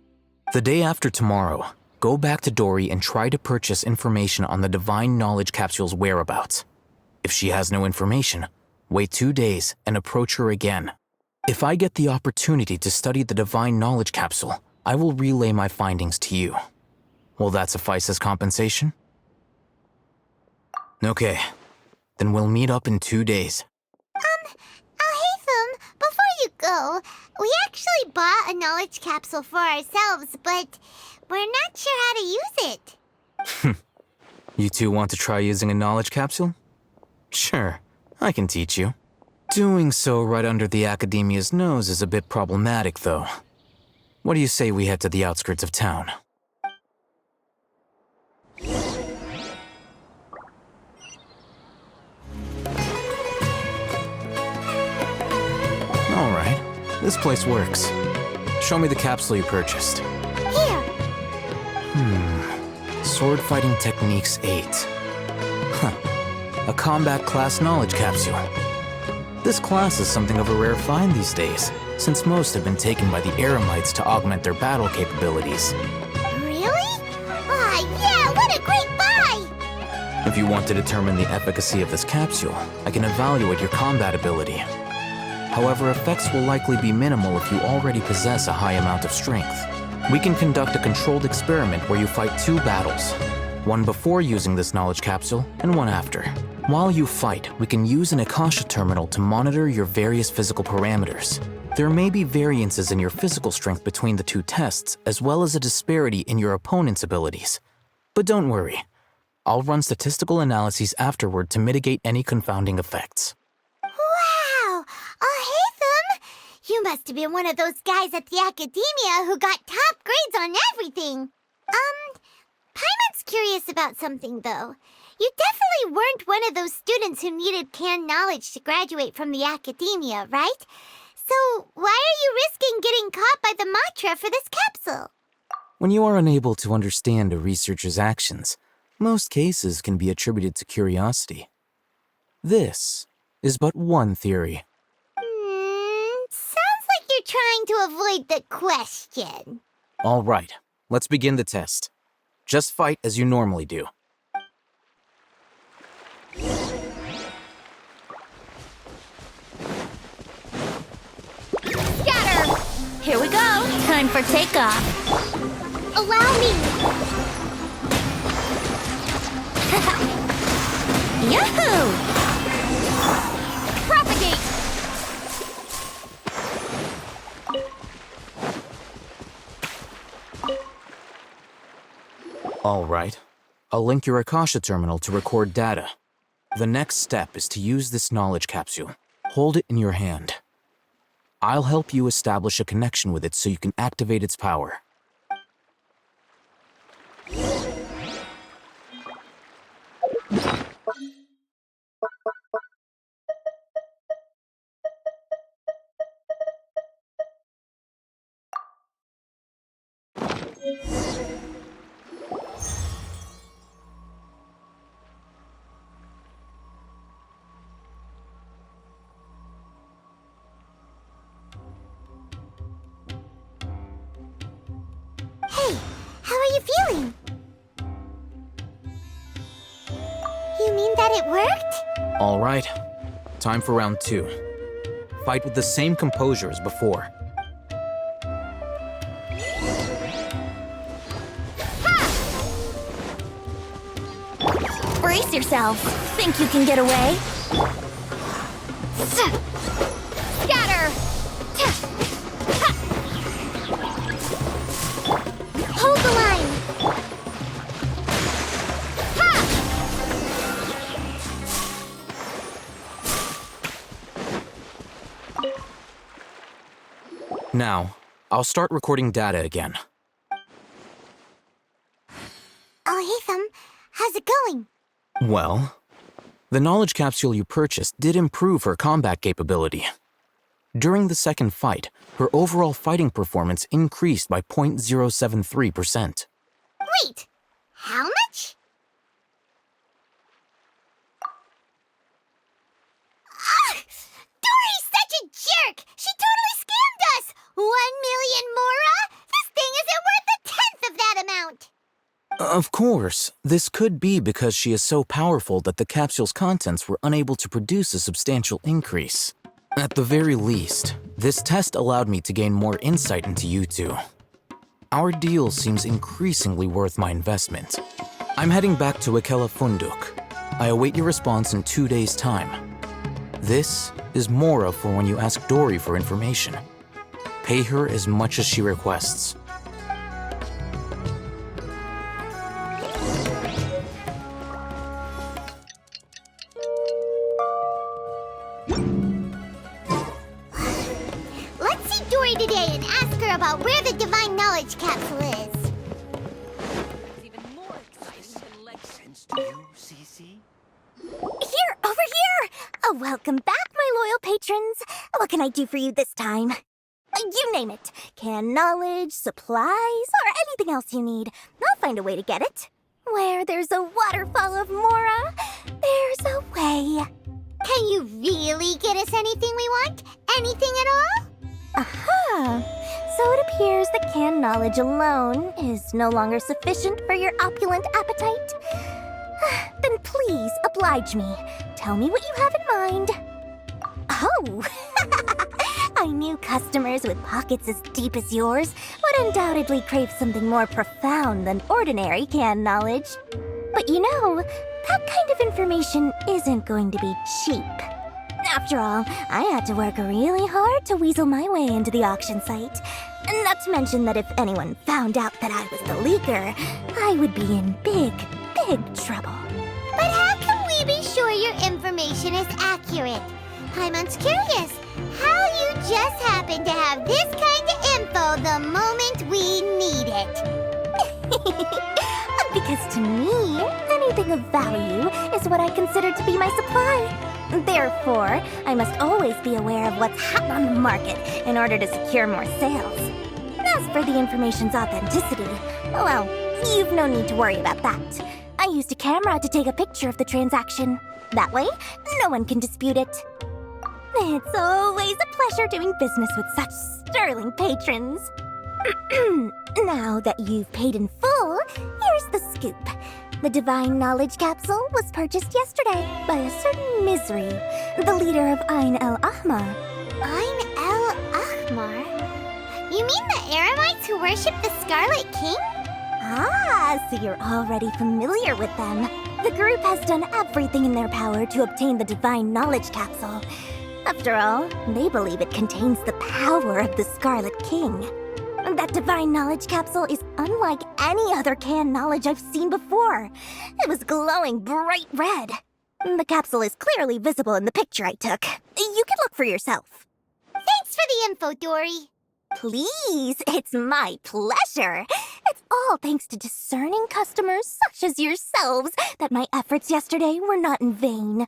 The day after tomorrow, go back to Dory and try to purchase information on the Divine Knowledge Capsule's whereabouts. If she has no information, wait 2 days and approach her again. If I get the opportunity to study the Divine Knowledge Capsule, I will relay my findings to you. Will that suffice as compensation? Okay, then we'll meet up in 2 days. Alhaitham, before you go, we actually bought a knowledge capsule for ourselves, but we're not sure how to use it. You two want to try using a knowledge capsule? Sure, I can teach you. Doing so right under the Academia's nose is a bit problematic, though. What do you say we head to the outskirts of town? Alright, this place works. Show me the capsule you purchased. Here. Sword Fighting Techniques 8. A combat class knowledge capsule. This class is something of a rare find these days, since most have been taken by the Eremites to augment their battle capabilities. Really? Ah, yeah, what a great buy! If you want to determine the efficacy of this capsule, I can evaluate your combat ability. However, effects will likely be minimal if you already possess a high amount of strength. We can conduct a controlled experiment where you fight 2 battles, one before using this knowledge capsule and one after. While you fight, we can use an Akasha terminal to monitor your various physical parameters. There may be variances in your physical strength between the 2 tests, as well as a disparity in your opponent's abilities. But don't worry, I'll run statistical analyses afterward to mitigate any confounding effects. Wow! Alhaitham! You must have been one of those guys at the Academia who got top grades on everything. Paimon's curious about something, though. You definitely weren't one of those students who needed canned knowledge to graduate from the Academia, right? So why are you risking getting caught by the Matra for this capsule? When you are unable to understand a researcher's actions, most cases can be attributed to curiosity. This is but one theory. Sounds like you're trying to avoid the question. All right, let's begin the test. Just fight as you normally do. Scatter! Here we go. Time for takeoff. Allow me. Yahoo! Propagate! All right. I'll link your Akasha terminal to record data. The next step is to use this knowledge capsule. Hold it in your hand. I'll help you establish a connection with it so you can activate its power. Hey, how are you feeling? You mean that it worked? All right, time for round 2. Fight with the same composure as before. Brace yourself. Think you can get away? Scatter! Hold the line! Now, I'll start recording data again. Oh, Hatham, how's it going? Well, the knowledge capsule you purchased did improve her combat capability. During the second fight, her overall fighting performance increased by 0.073%. Wait, how much? Dory's such a jerk! She totally scammed us! 1 million Mora? This thing isn't worth a tenth of that amount! Of course, this could be because she is so powerful that the capsule's contents were unable to produce a substantial increase. At the very least, this test allowed me to gain more insight into you two. Our deal seems increasingly worth my investment. I'm heading back to Ikela Funduk. I await your response in 2 days' time. This is Mora for when you ask Dory for information. Pay her as much as she requests. Let's see Dory today and ask her about where the Divine Knowledge Capsule is. Here, over here! Oh, welcome back, my loyal patrons. What can I do for you this time? You name it. Can knowledge, supplies, or anything else you need. I'll find a way to get it. Where there's a waterfall of Mora, there's a way. Can you really get us anything we want? Anything at all? Aha! So it appears that canned knowledge alone is no longer sufficient for your opulent appetite. Then please oblige me. Tell me what you have in mind. Oh! I knew customers with pockets as deep as yours would undoubtedly crave something more profound than ordinary canned knowledge. But you know, that kind of information isn't going to be cheap. After all, I had to work really hard to weasel my way into the auction site. Not to mention that if anyone found out that I was the leaker, I would be in big trouble. But how can we be sure your information is accurate? Paimon's curious how you just happen to have this kind of info the moment we need it. Because to me, anything of value is what I consider to be my supply. Therefore, I must always be aware of what's hot on the market in order to secure more sales. As for the information's authenticity, well, you've no need to worry about that. I used a camera to take a picture of the transaction. That way, no one can dispute it. It's always a pleasure doing business with such sterling patrons. Now that you've paid in full, here's the scoop. The Divine Knowledge Capsule was purchased yesterday by a certain Misery, the leader of Ain el-Ahmar. Ain el-Ahmar? You mean the Eremites who worship the Scarlet King? Ah, so you're already familiar with them. The group has done everything in their power to obtain the Divine Knowledge Capsule. After all, they believe it contains the power of the Scarlet King. That Divine Knowledge Capsule is unlike any other canned knowledge I've seen before. It was glowing bright red. The capsule is clearly visible in the picture I took. You can look for yourself. Thanks for the info, Dory. Please, it's my pleasure. It's all thanks to discerning customers such as yourselves that my efforts yesterday were not in vain.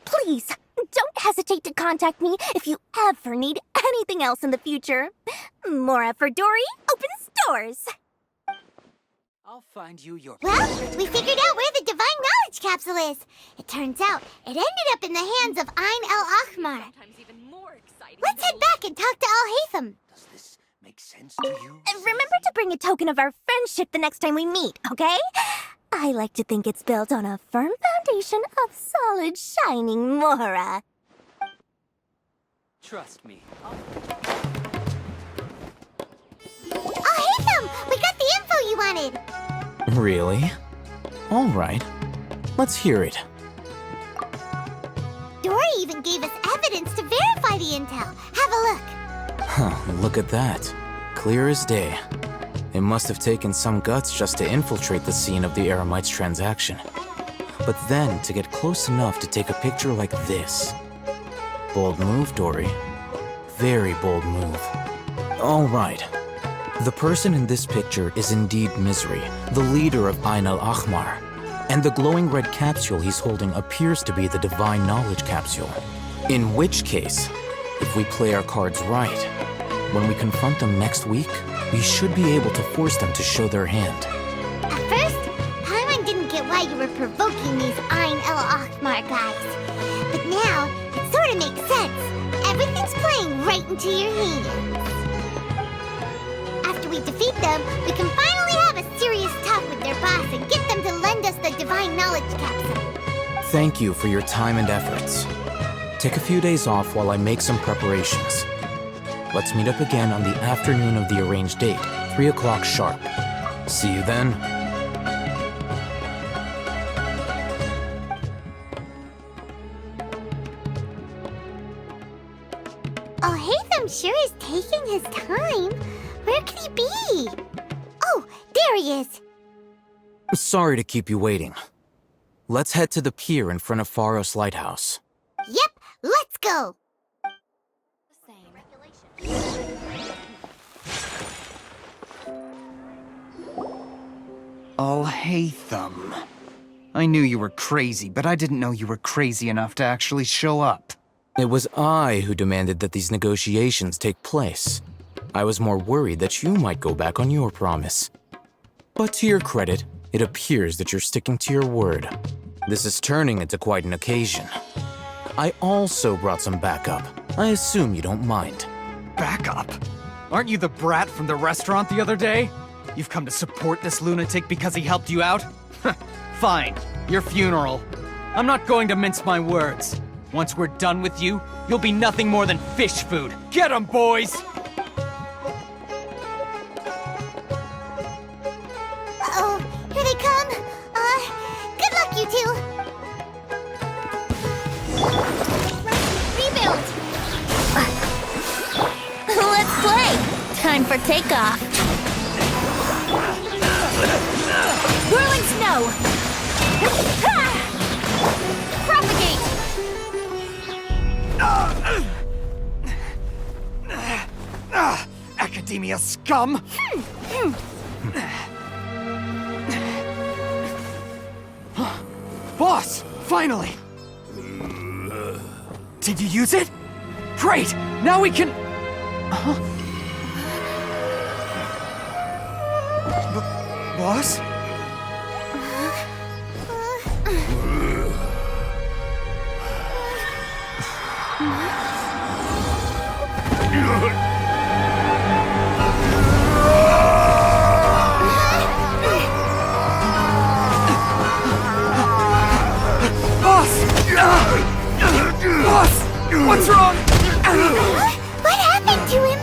Please, don't hesitate to contact me if you ever need anything else in the future. Mora for Dory opens doors. I'll find you your... Well, we figured out where the Divine Knowledge Capsule is. It turns out it ended up in the hands of Ain el-Ahmar. Let's head back and talk to Al-Haytham. Does this make sense to you? Remember to bring a token of our friendship the next time we meet, okay? I like to think it's built on a firm foundation of solid, shining Mora. Trust me. Al-Haytham, we got the info you wanted. Really? All right. Let's hear it. Dory even gave us evidence to verify the intel. Have a look. Huh, look at that. Clear as day. It must have taken some guts just to infiltrate the scene of the Eremites transaction. But then to get close enough to take a picture like this. Bold move, Dory. Very bold move. All right. The person in this picture is indeed Misery, the leader of Ain el-Ahmar. And the glowing red capsule he's holding appears to be the Divine Knowledge Capsule. In which case, if we play our cards right, when we confront them next week, we should be able to force them to show their hand. At first, Paimon didn't get why you were provoking these Ain el-Ahmar guys. But now, it sort of makes sense. Everything's playing right into your hands. After we defeat them, we can finally have a serious talk with their boss and get them to lend us the Divine Knowledge Capsule. Thank you for your time and efforts. Take a few days off while I make some preparations. Let's meet up again on the afternoon of the arranged date, 3 o'clock sharp. See you then. Al-Haytham sure is taking his time. Where could he be? Oh, there he is. Sorry to keep you waiting. Let's head to the pier in front of Pharos Lighthouse. Yep, let's go. Al-Haytham. I knew you were crazy, but I didn't know you were crazy enough to actually show up. It was I who demanded that these negotiations take place. I was more worried that you might go back on your promise. But to your credit, it appears that you're sticking to your word. This is turning into quite an occasion. I also brought some backup. I assume you don't mind. Backup? Aren't you the brat from the restaurant the other day? You've come to support this lunatic because he helped you out? Fine, your funeral. I'm not going to mince my words. Once we're done with you, you'll be nothing more than fish food. Get 'em, boys! Uh-oh, here they come. Good luck, you two. Rebuild. Let's play! Time for takeoff. Whirling snow! Propagate! Academia scum! Boss! Finally! Did you use it? Great! Now we can... Boss? Boss! What's wrong? What happened to him?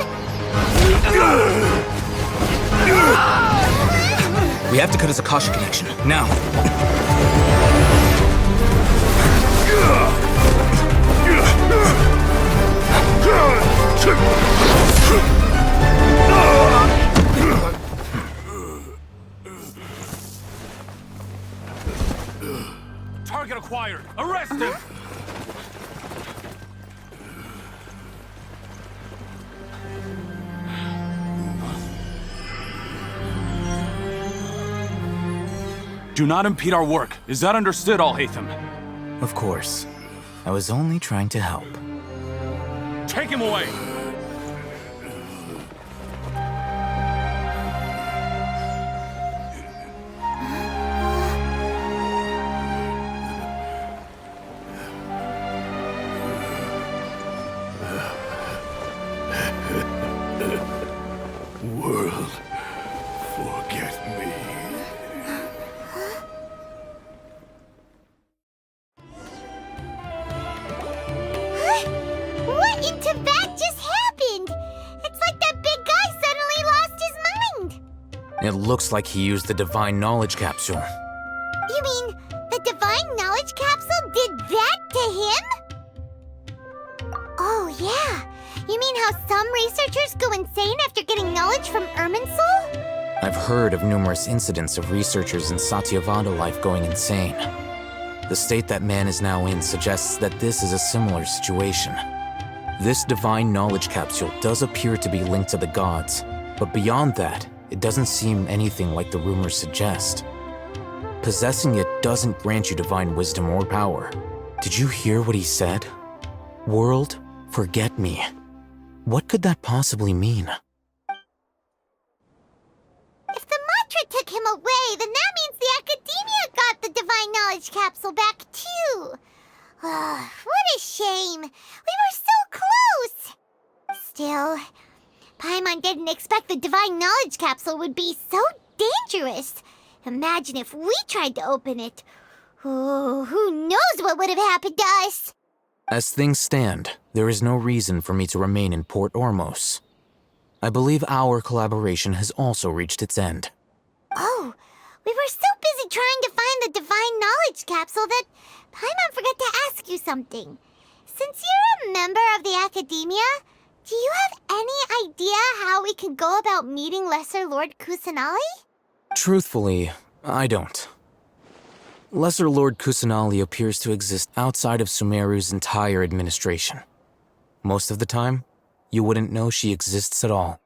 We have to cut his Akasha connection, now. Target acquired! Arrest him! Do not impede our work. Is that understood, Al-Haytham? Of course. I was only trying to help. Take him away! World, forget me. What in Tibet just happened? It's like that big guy suddenly lost his mind. It looks like he used the Divine Knowledge Capsule. You mean the Divine Knowledge Capsule did that to him? Oh, yeah. You mean how some researchers go insane after getting knowledge from Irminsul? I've heard of numerous incidents of researchers in Satyavada life going insane. The state that man is now in suggests that this is a similar situation. This Divine Knowledge Capsule does appear to be linked to the gods, but beyond that, it doesn't seem anything like the rumors suggest. Possessing it doesn't grant you divine wisdom or power. Did you hear what he said? World, forget me. What could that possibly mean? If the mantra took him away, then that means the Academia got the Divine Knowledge Capsule back too. What a shame. We were so close. Still, Paimon didn't expect the Divine Knowledge Capsule would be so dangerous. Imagine if we tried to open it. Oh, who knows what would have happened to us? As things stand, there is no reason for me to remain in Port Ormos. I believe our collaboration has also reached its end. Oh, we were so busy trying to find the Divine Knowledge Capsule that Paimon forgot to ask you something. Since you're a member of the Academia, do you have any idea how we can go about meeting Lesser Lord Kusanali? Truthfully, I don't. Lesser Lord Kusanali appears to exist outside of Sumeru's entire administration. Most of the time, you wouldn't know she exists at all.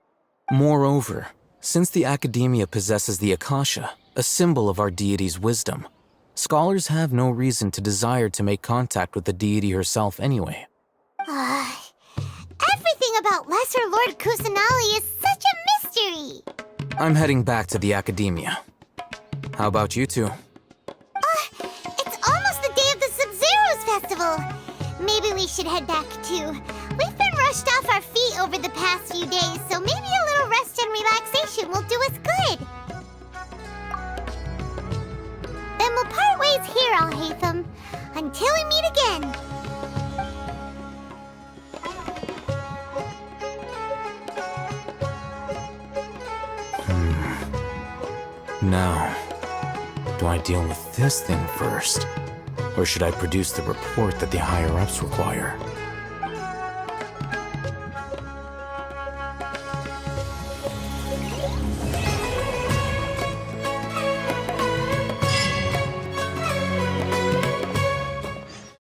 Moreover, since the Academia possesses the Akasha, a symbol of our deity's wisdom, scholars have no reason to desire to make contact with the deity herself anyway. Everything about Lesser Lord Kusanali is such a mystery! I'm heading back to the Academia. How about you two? It's almost the day of the Sub-Zeros Festival. Maybe we should head back too. We've been rushed off our feet over the past few days, so maybe a little rest and relaxation will do us good. Then we'll part ways here, Al-Haytham, until we meet again. Now, do I deal with this thing first? Or should I produce the report that the higher-ups require?